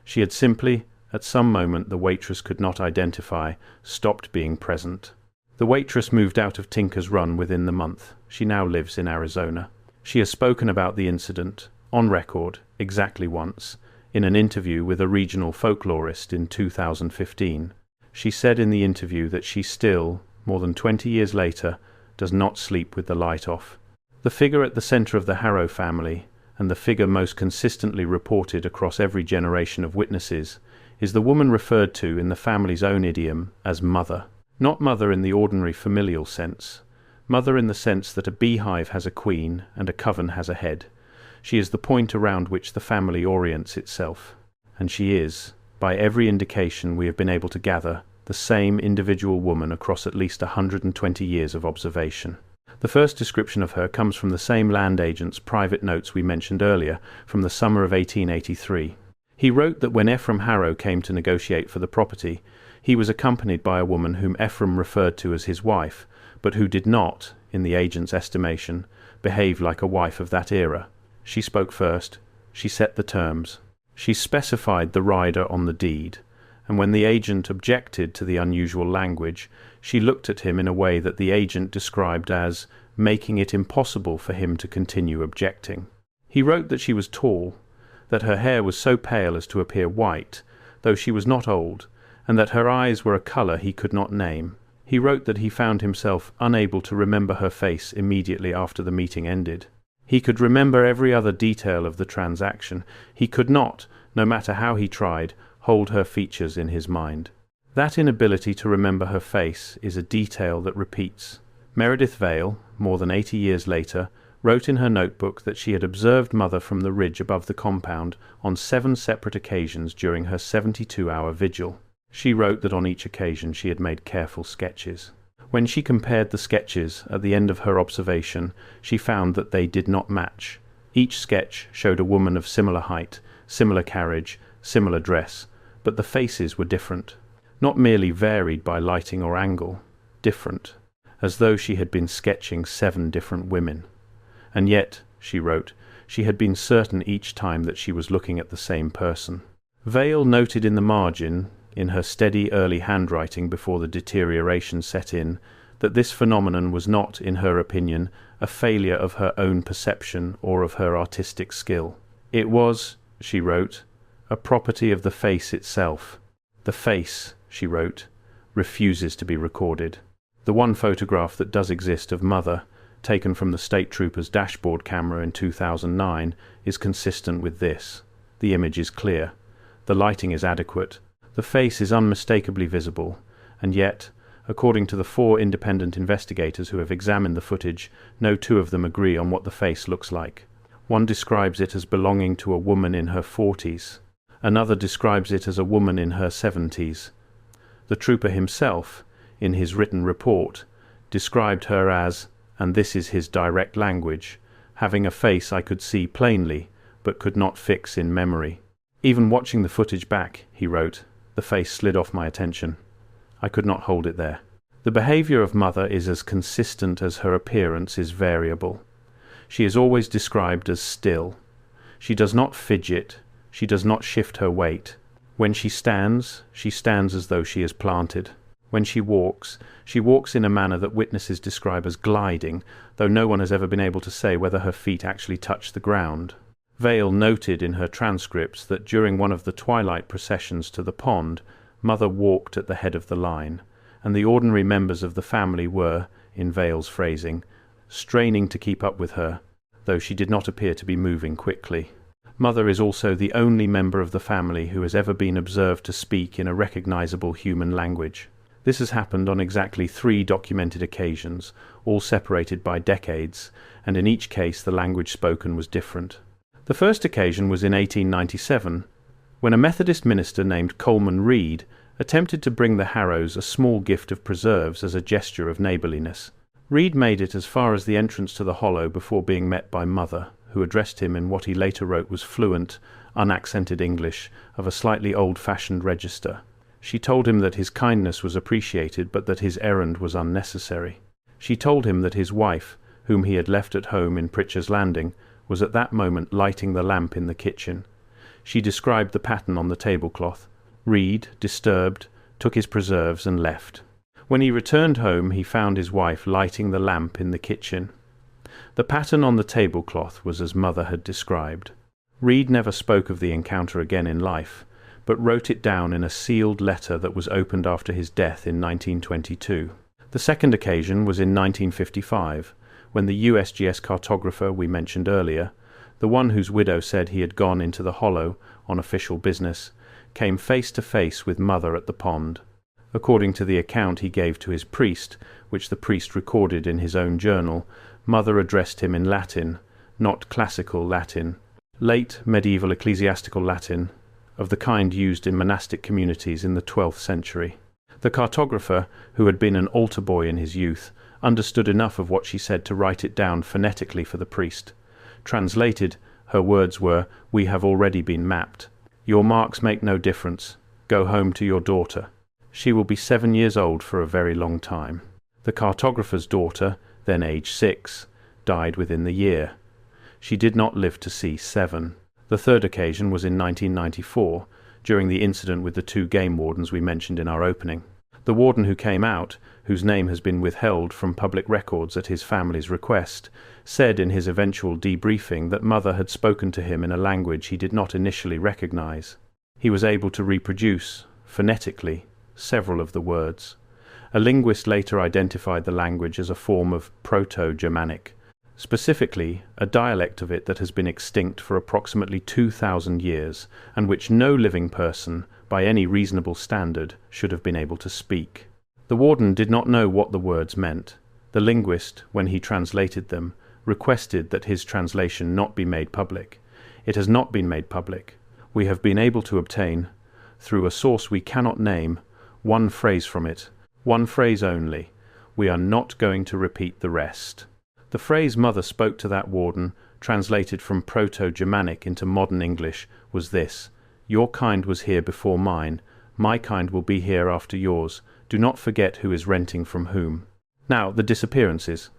She had simply, at some moment the waitress could not identify, stopped being present. The waitress moved out of Tinker's Run within the month. She now lives in Arizona. She has spoken about the incident, on record, exactly once, in an interview with a regional folklorist in 2015. She said in the interview that she still, more than 20 years later, does not sleep with the light off. The figure at the center of the Harrow family, and the figure most consistently reported across every generation of witnesses, is the woman referred to in the family's own idiom as mother. Not mother in the ordinary familial sense. Mother in the sense that a beehive has a queen and a coven has a head. She is the point around which the family orients itself. And she is, by every indication we have been able to gather, the same individual woman across at least 120 years of observation. The first description of her comes from the same land agent's private notes we mentioned earlier, from the summer of 1883. He wrote that when Ephraim Harrow came to negotiate for the property, he was accompanied by a woman whom Ephraim referred to as his wife, but who did not, in the agent's estimation, behave like a wife of that era. She spoke first. She set the terms. She specified the rider on the deed, and when the agent objected to the unusual language, she looked at him in a way that the agent described as making it impossible for him to continue objecting. He wrote that she was tall, that her hair was so pale as to appear white, though she was not old, and that her eyes were a colour he could not name. He wrote that he found himself unable to remember her face immediately after the meeting ended. He could remember every other detail of the transaction. He could not, no matter how he tried, hold her features in his mind. That inability to remember her face is a detail that repeats. Meredith Vale, more than 80 years later, wrote in her notebook that she had observed Mother from the ridge above the compound on 7 separate occasions during her 72-hour vigil. She wrote that on each occasion she had made careful sketches. When she compared the sketches at the end of her observation, she found that they did not match. Each sketch showed a woman of similar height, similar carriage, similar dress, but the faces were different. Not merely varied by lighting or angle, different, as though she had been sketching 7 different women. And yet, she wrote, she had been certain each time that she was looking at the same person. Vale noted in the margin, in her steady early handwriting before the deterioration set in, that this phenomenon was not, in her opinion, a failure of her own perception or of her artistic skill. It was, she wrote, a property of the face itself. The face, she wrote, refuses to be recorded. The one photograph that does exist of Mother, taken from the State Trooper's dashboard camera in 2009, is consistent with this. The image is clear. The lighting is adequate. The face is unmistakably visible, and yet, according to the 4 independent investigators who have examined the footage, no 2 of them agree on what the face looks like. One describes it as belonging to a woman in her 40s. Another describes it as a woman in her 70s. The trooper himself, in his written report, described her as, and this is his direct language, having a face I could see plainly, but could not fix in memory. Even watching the footage back, he wrote, the face slid off my attention. I could not hold it there. The behaviour of Mother is as consistent as her appearance is variable. She is always described as still. She does not fidget. She does not shift her weight. When she stands as though she is planted. When she walks in a manner that witnesses describe as gliding, though no one has ever been able to say whether her feet actually touch the ground. Vale noted in her transcripts that during one of the twilight processions to the pond, Mother walked at the head of the line, and the ordinary members of the family were, in Vale's phrasing, straining to keep up with her, though she did not appear to be moving quickly. Mother is also the only member of the family who has ever been observed to speak in a recognizable human language. This has happened on exactly 3 documented occasions, all separated by decades, and in each case the language spoken was different. The first occasion was in 1897, when a Methodist minister named Coleman Reed attempted to bring the Harrows a small gift of preserves as a gesture of neighbourliness. Reed made it as far as the entrance to the hollow before being met by Mother, who addressed him in what he later wrote was fluent, unaccented English of a slightly old-fashioned register. She told him that his kindness was appreciated, but that his errand was unnecessary. She told him that his wife, whom he had left at home in Pritchard's Landing, was at that moment lighting the lamp in the kitchen. She described the pattern on the tablecloth. Reed, disturbed, took his preserves and left. When he returned home, he found his wife lighting the lamp in the kitchen. The pattern on the tablecloth was as Mother had described. Reed never spoke of the encounter again in life, but wrote it down in a sealed letter that was opened after his death in 1922. The second occasion was in 1955, when the USGS cartographer we mentioned earlier, the one whose widow said he had gone into the hollow on official business, came face to face with Mother at the pond. According to the account he gave to his priest, which the priest recorded in his own journal, Mother addressed him in Latin, not classical Latin, late medieval ecclesiastical Latin, of the kind used in monastic communities in the 12th century. The cartographer, who had been an altar boy in his youth, understood enough of what she said to write it down phonetically for the priest. Translated, her words were, "We have already been mapped. Your marks make no difference. Go home to your daughter. She will be 7 years old for a very long time." The cartographer's daughter, then aged 6, died within the year. She did not live to see 7. The third occasion was in 1994, during the incident with the 2 game wardens we mentioned in our opening. The warden who came out, whose name has been withheld from public records at his family's request, said in his eventual debriefing that Mother had spoken to him in a language he did not initially recognize. He was able to reproduce, phonetically, several of the words. A linguist later identified the language as a form of Proto-Germanic, specifically a dialect of it that has been extinct for approximately 2,000 years, and which no living person, by any reasonable standard, should have been able to speak. The warden did not know what the words meant. The linguist, when he translated them, requested that his translation not be made public. It has not been made public. We have been able to obtain, through a source we cannot name, one phrase from it, one phrase only. We are not going to repeat the rest. The phrase Mother spoke to that warden, translated from Proto-Germanic into modern English, was this: "Your kind was here before mine. My kind will be here after yours. Do not forget who is renting from whom." Now, the disappearances.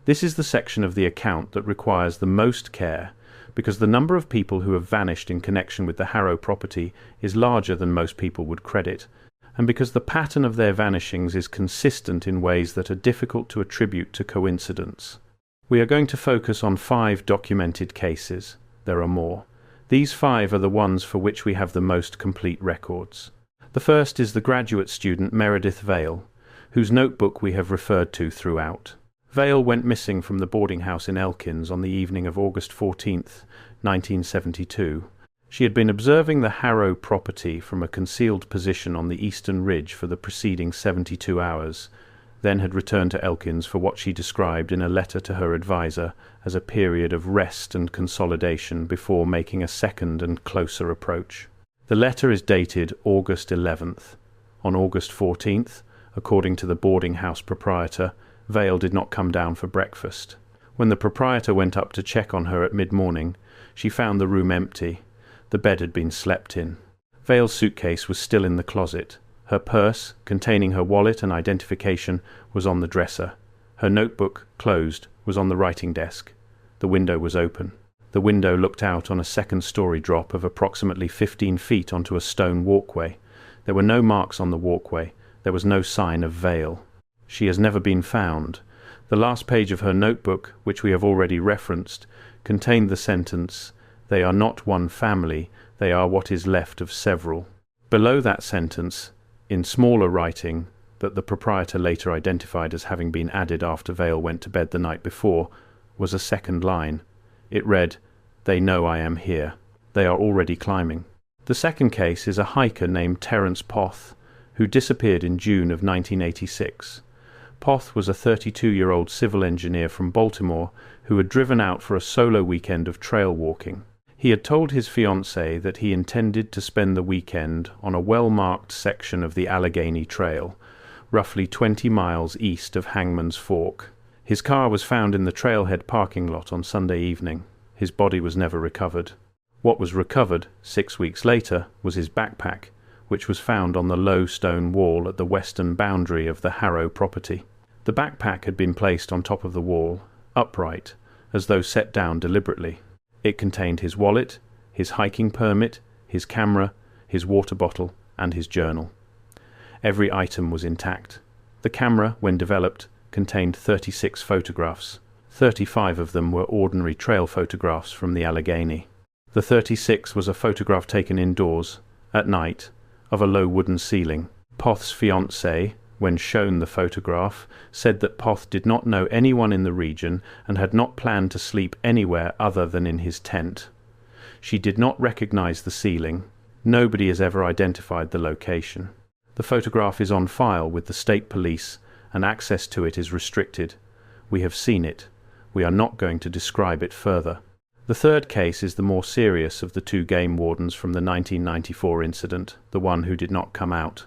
This is the section of the account that requires the most care, because the number of people who have vanished in connection with the Harrow property is larger than most people would credit, and because the pattern of their vanishings is consistent in ways that are difficult to attribute to coincidence. We are going to focus on 5 documented cases. There are more. These 5 are the ones for which we have the most complete records. The first is the graduate student Meredith Vale, whose notebook we have referred to throughout. Vale went missing from the boarding house in Elkins on the evening of August 14th, 1972. She had been observing the Harrow property from a concealed position on the eastern ridge for the preceding 72 hours, then had returned to Elkins for what she described in a letter to her advisor as a period of rest and consolidation before making a second and closer approach. The letter is dated August 11th. On August 14th, according to the boarding house proprietor, Vale did not come down for breakfast. When the proprietor went up to check on her at mid-morning, she found the room empty. The bed had been slept in. Vale's suitcase was still in the closet. Her purse, containing her wallet and identification, was on the dresser. Her notebook, closed, was on the writing desk. The window was open. The window looked out on a second-story drop of approximately 15 feet onto a stone walkway. There were no marks on the walkway. There was no sign of Vale. She has never been found. The last page of her notebook, which we have already referenced, contained the sentence, "They are not one family, they are what is left of several." Below that sentence, in smaller writing, that the proprietor later identified as having been added after Vale went to bed the night before, was a second line. It read, "They know I am here. They are already climbing." The second case is a hiker named Terence Poth, who disappeared in June of 1986. Poth was a 32-year-old civil engineer from Baltimore who had driven out for a solo weekend of trail walking. He had told his fiancée that he intended to spend the weekend on a well-marked section of the Allegheny Trail, roughly 20 miles east of Hangman's Fork. His car was found in the trailhead parking lot on Sunday evening. His body was never recovered. What was recovered, 6 weeks later, was his backpack, which was found on the low stone wall at the western boundary of the Harrow property. The backpack had been placed on top of the wall, upright, as though set down deliberately. It contained his wallet, his hiking permit, his camera, his water bottle, and his journal. Every item was intact. The camera, when developed, contained 36 photographs. 35 of them were ordinary trail photographs from the Allegheny. The 36th was a photograph taken indoors, at night, of a low wooden ceiling. Poth's fiancée, when shown the photograph, said that Poth did not know anyone in the region and had not planned to sleep anywhere other than in his tent. She did not recognize the ceiling. Nobody has ever identified the location. The photograph is on file with the state police, and access to it is restricted. We have seen it. We are not going to describe it further. The third case is the more serious of the two game wardens from the 1994 incident, the one who did not come out.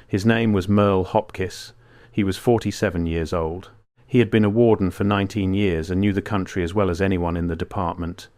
His name was Merle Hopkiss. He was 47 years old. He had been a warden for 19 years and knew the country as well as anyone in the department.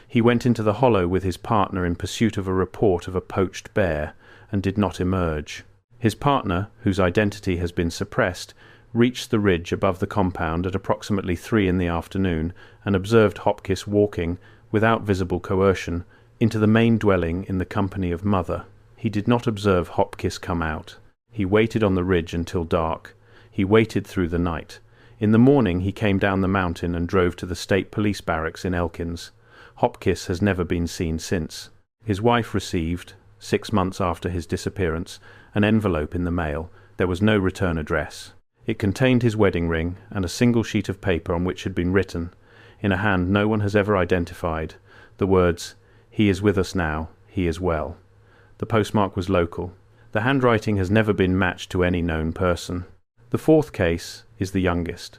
He went into the hollow with his partner in pursuit of a report of a poached bear and did not emerge. His partner, whose identity has been suppressed, reached the ridge above the compound at approximately 3 in the afternoon and observed Hopkiss walking, without visible coercion, into the main dwelling in the company of Mother. He did not observe Hopkiss come out. He waited on the ridge until dark. He waited through the night. In the morning he came down the mountain and drove to the state police barracks in Elkins. Hopkiss has never been seen since. His wife received, 6 months after his disappearance, an envelope in the mail. There was no return address. It contained his wedding ring and a single sheet of paper on which had been written, in a hand no one has ever identified, the words, "He is with us now, he is well." The postmark was local. The handwriting has never been matched to any known person. The fourth case is the youngest,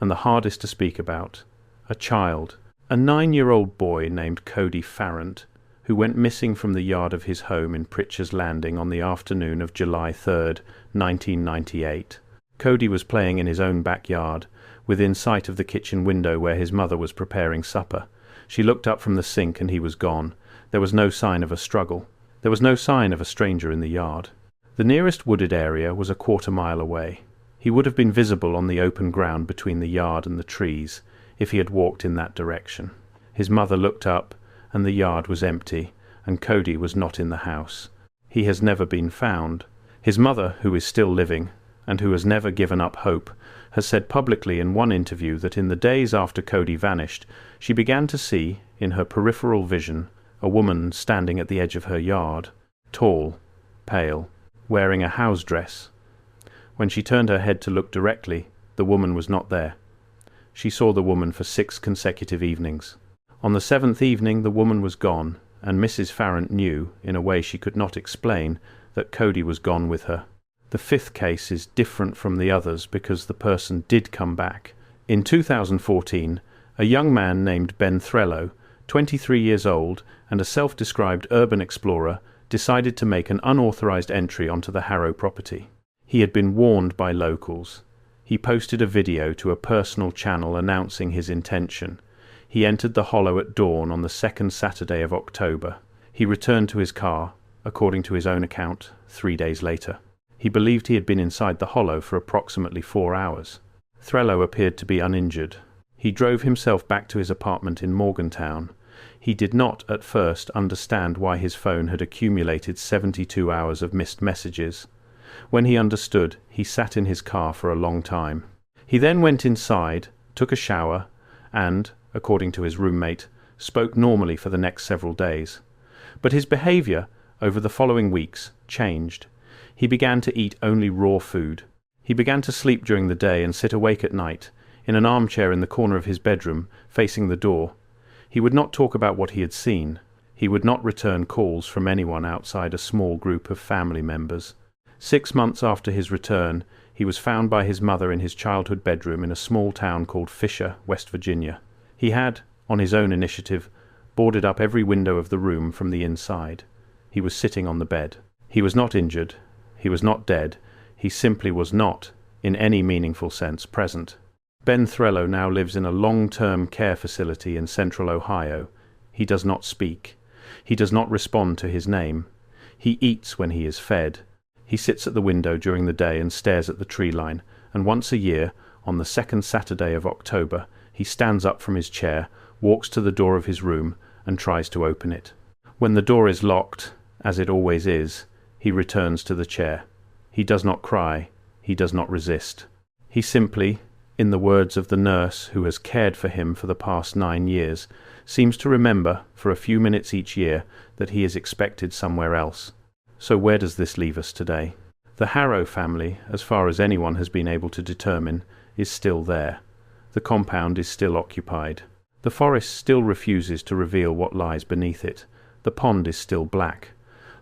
and the hardest to speak about. A child, a 9-year-old boy named Cody Farrant, who went missing from the yard of his home in Pritchard's Landing on the afternoon of July 3rd, 1998. Cody was playing in his own backyard, within sight of the kitchen window where his mother was preparing supper. She looked up from the sink and he was gone. There was no sign of a struggle. There was no sign of a stranger in the yard. The nearest wooded area was a 1/4 mile away. He would have been visible on the open ground between the yard and the trees if he had walked in that direction. His mother looked up, and the yard was empty, and Cody was not in the house. He has never been found. His mother, who is still living, and who has never given up hope, has said publicly in one interview that in the days after Cody vanished, she began to see, in her peripheral vision, a woman standing at the edge of her yard, tall, pale, wearing a house dress. When she turned her head to look directly, the woman was not there. She saw the woman for 6 consecutive evenings. On the 7th evening the woman was gone, and Mrs. Farrant knew, in a way she could not explain, that Cody was gone with her. The 5th case is different from the others because the person did come back. In 2014, a young man named Ben Thrello, 23 years old and a self-described urban explorer, decided to make an unauthorized entry onto the Harrow property. He had been warned by locals. He posted a video to a personal channel announcing his intention. He entered the hollow at dawn on the 2nd Saturday of October. He returned to his car, according to his own account, 3 days later. He believed he had been inside the hollow for approximately 4 hours. Thrello appeared to be uninjured. He drove himself back to his apartment in Morgantown. He did not, at first, understand why his phone had accumulated 72 hours of missed messages. When he understood, he sat in his car for a long time. He then went inside, took a shower, and, according to his roommate, spoke normally for the next several days. But his behavior, over the following weeks, changed. He began to eat only raw food. He began to sleep during the day and sit awake at night, in an armchair in the corner of his bedroom, facing the door. He would not talk about what he had seen. He would not return calls from anyone outside a small group of family members. 6 months after his return, he was found by his mother in his childhood bedroom in a small town called Fisher, West Virginia. He had, on his own initiative, boarded up every window of the room from the inside. He was sitting on the bed. He was not injured. He was not dead. He simply was not, in any meaningful sense, present. Ben Thrello now lives in a long-term care facility in central Ohio. He does not speak. He does not respond to his name. He eats when he is fed. He sits at the window during the day and stares at the tree line, and once a year, on the second Saturday of October, he stands up from his chair, walks to the door of his room, and tries to open it. When the door is locked, as it always is, he returns to the chair. He does not cry. He does not resist. He simply, in the words of the nurse who has cared for him for the past 9 years, seems to remember for a few minutes each year that he is expected somewhere else. So where does this leave us today? The Harrow family, as far as anyone has been able to determine, is still there. The compound is still occupied. The forest still refuses to reveal what lies beneath it. The pond is still black.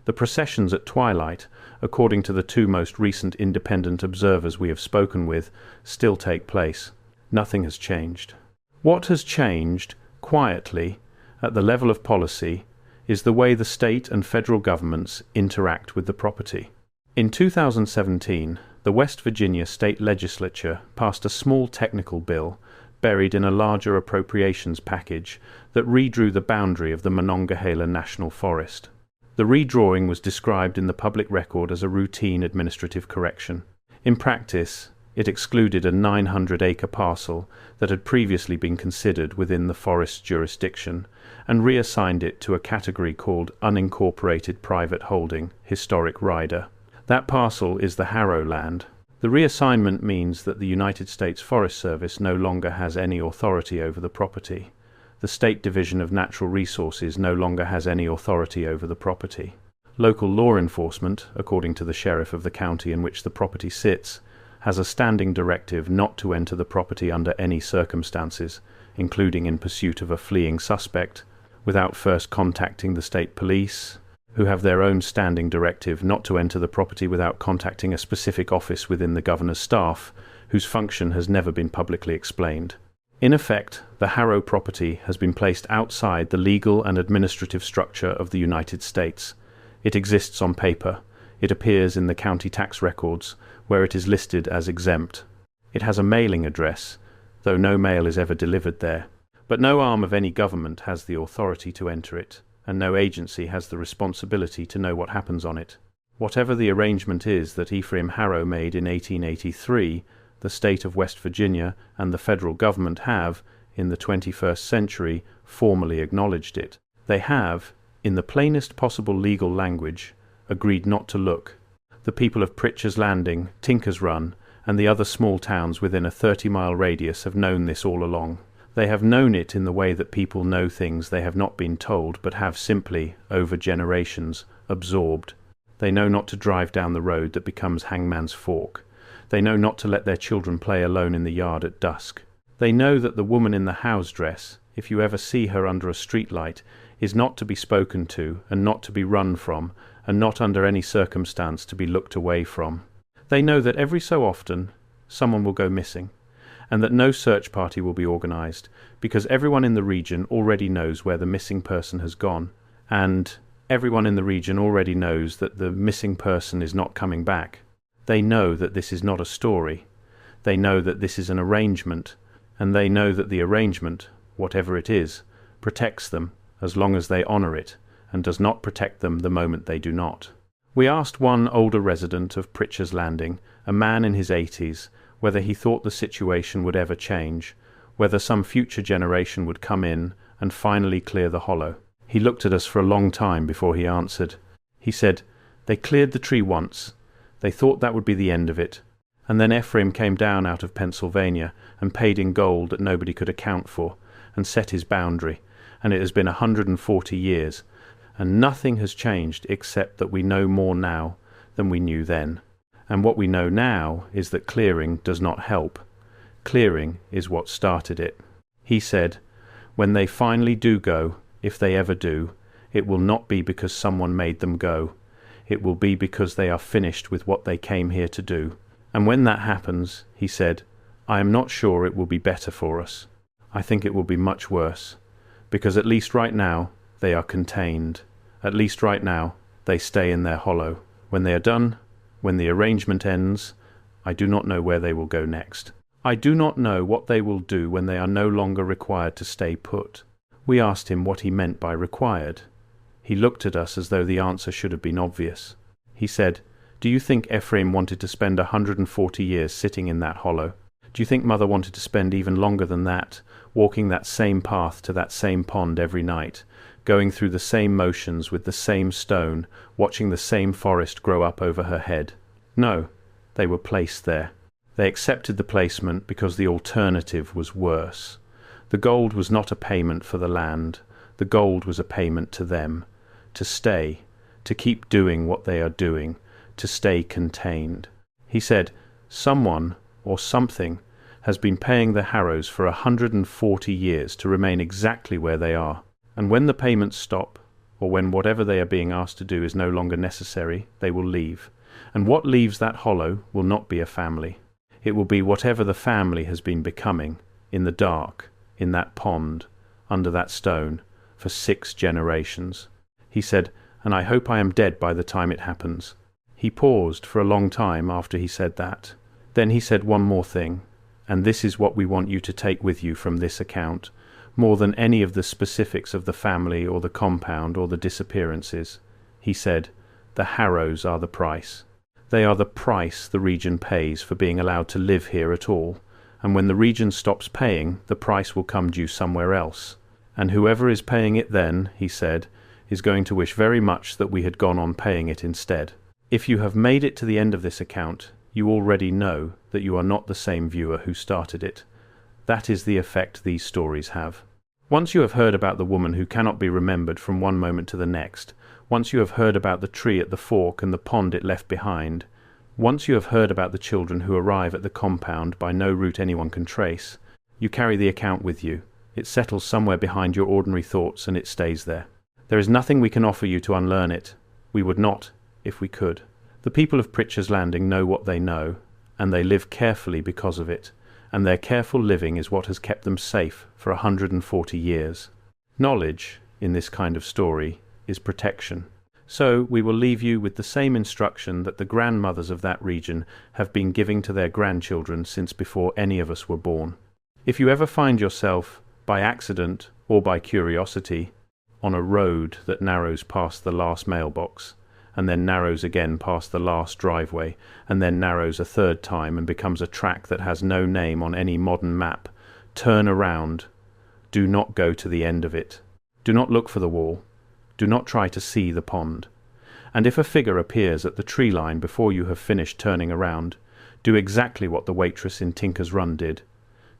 The processions at twilight, according to the 2 most recent independent observers we have spoken with, still take place. Nothing has changed. What has changed, quietly, at the level of policy, is the way the state and federal governments interact with the property. In 2017, the West Virginia state legislature passed a small technical bill buried in a larger appropriations package that redrew the boundary of the Monongahela National Forest. The redrawing was described in the public record as a routine administrative correction. In practice, it excluded a 900-acre parcel that had previously been considered within the forest's jurisdiction and reassigned it to a category called unincorporated private holding, historic rider. That parcel is the Harrow land. The reassignment means that the United States Forest Service no longer has any authority over the property. The State Division of Natural Resources no longer has any authority over the property. Local law enforcement, according to the sheriff of the county in which the property sits, has a standing directive not to enter the property under any circumstances, including in pursuit of a fleeing suspect, without first contacting the state police, who have their own standing directive not to enter the property without contacting a specific office within the governor's staff, whose function has never been publicly explained. In effect, the Harrow property has been placed outside the legal and administrative structure of the United States. It exists on paper. It appears in the county tax records, where it is listed as exempt. It has a mailing address, though no mail is ever delivered there. But no arm of any government has the authority to enter it, and no agency has the responsibility to know what happens on it. Whatever the arrangement is that Ephraim Harrow made in 1883, the state of West Virginia and the federal government have, in the 21st century, formally acknowledged it. They have, in the plainest possible legal language, agreed not to look. The people of Pritchard's Landing, Tinker's Run, and the other small towns within a 30-mile radius have known this all along. They have known it in the way that people know things they have not been told but have simply, over generations, absorbed. They know not to drive down the road that becomes Hangman's Fork. They know not to let their children play alone in the yard at dusk. They know that the woman in the house dress, if you ever see her under a streetlight, is not to be spoken to and not to be run from, and not under any circumstance to be looked away from. They know that every so often someone will go missing, and that no search party will be organized, because everyone in the region already knows where the missing person has gone, and everyone in the region already knows that the missing person is not coming back. They know that this is not a story. They know that this is an arrangement, and they know that the arrangement, whatever it is, protects them as long as they honor it, and does not protect them the moment they do not. We asked one older resident of Pritchard's Landing, a man in his 80s, whether he thought the situation would ever change, whether some future generation would come in and finally clear the hollow. He looked at us for a long time before he answered. He said, "They cleared the tree once. They thought that would be the end of it. And then Ephraim came down out of Pennsylvania and paid in gold that nobody could account for, and set his boundary, and it has been 140 years, and nothing has changed except that we know more now than we knew then. And what we know now is that clearing does not help. Clearing is what started it." He said, "When they finally do go, if they ever do, it will not be because someone made them go. It will be because they are finished with what they came here to do. And when that happens," he said, "I am not sure it will be better for us. I think it will be much worse, because at least right now they are contained. At least right now they stay in their hollow. When they are done, when the arrangement ends, I do not know where they will go next. I do not know what they will do when they are no longer required to stay put." We asked him what he meant by required. He looked at us as though the answer should have been obvious. He said, "Do you think Ephraim wanted to spend 140 years sitting in that hollow? Do you think Mother wanted to spend even longer than that, walking that same path to that same pond every night, going through the same motions with the same stone, watching the same forest grow up over her head? No, they were placed there. They accepted the placement because the alternative was worse. The gold was not a payment for the land. The gold was a payment to them, to stay, to keep doing what they are doing, to stay contained." He said, "Someone or something has been paying the Harrows for 140 years to remain exactly where they are. And when the payments stop, or when whatever they are being asked to do is no longer necessary, they will leave. And what leaves that hollow will not be a family. It will be whatever the family has been becoming, in the dark, in that pond, under that stone, for 6 generations. He said, "And I hope I am dead by the time it happens." He paused for a long time after he said that. Then he said one more thing, and this is what we want you to take with you from this account, more than any of the specifics of the family or the compound or the disappearances. He said, "The Harrows are the price. They are the price the region pays for being allowed to live here at all, and when the region stops paying, the price will come due somewhere else. And whoever is paying it then," he said, "is going to wish very much that we had gone on paying it instead." If you have made it to the end of this account, you already know that you are not the same viewer who started it. That is the effect these stories have. Once you have heard about the woman who cannot be remembered from one moment to the next, once you have heard about the tree at the fork and the pond it left behind, once you have heard about the children who arrive at the compound by no route anyone can trace, you carry the account with you. It settles somewhere behind your ordinary thoughts and it stays there. There is nothing we can offer you to unlearn it. We would not, if we could. The people of Pritchard's Landing know what they know, and they live carefully because of it, and their careful living is what has kept them safe for 140 years. Knowledge, in this kind of story, is protection. So we will leave you with the same instruction that the grandmothers of that region have been giving to their grandchildren since before any of us were born. If you ever find yourself, by accident or by curiosity, on a road that narrows past the last mailbox, and then narrows again past the last driveway, and then narrows a third time and becomes a track that has no name on any modern map, turn around. Do not go to the end of it. Do not look for the wall. Do not try to see the pond. And if a figure appears at the tree line before you have finished turning around, do exactly what the waitress in Tinker's Run did.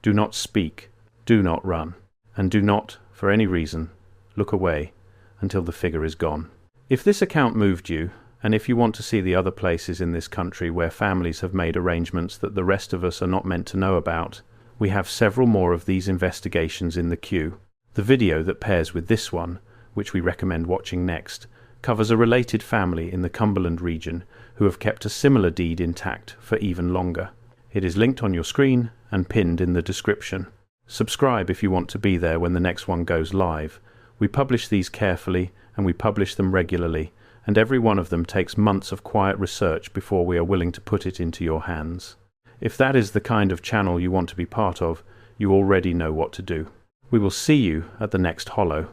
Do not speak. Do not run. And do not, for any reason, look away until the figure is gone. If this account moved you, and if you want to see the other places in this country where families have made arrangements that the rest of us are not meant to know about, we have several more of these investigations in the queue. The video that pairs with this one, which we recommend watching next, covers a related family in the Cumberland region who have kept a similar deed intact for even longer. It is linked on your screen and pinned in the description. Subscribe if you want to be there when the next one goes live. We publish these carefully and we publish them regularly, and every one of them takes months of quiet research before we are willing to put it into your hands. If that is the kind of channel you want to be part of, you already know what to do. We will see you at the next Hollow.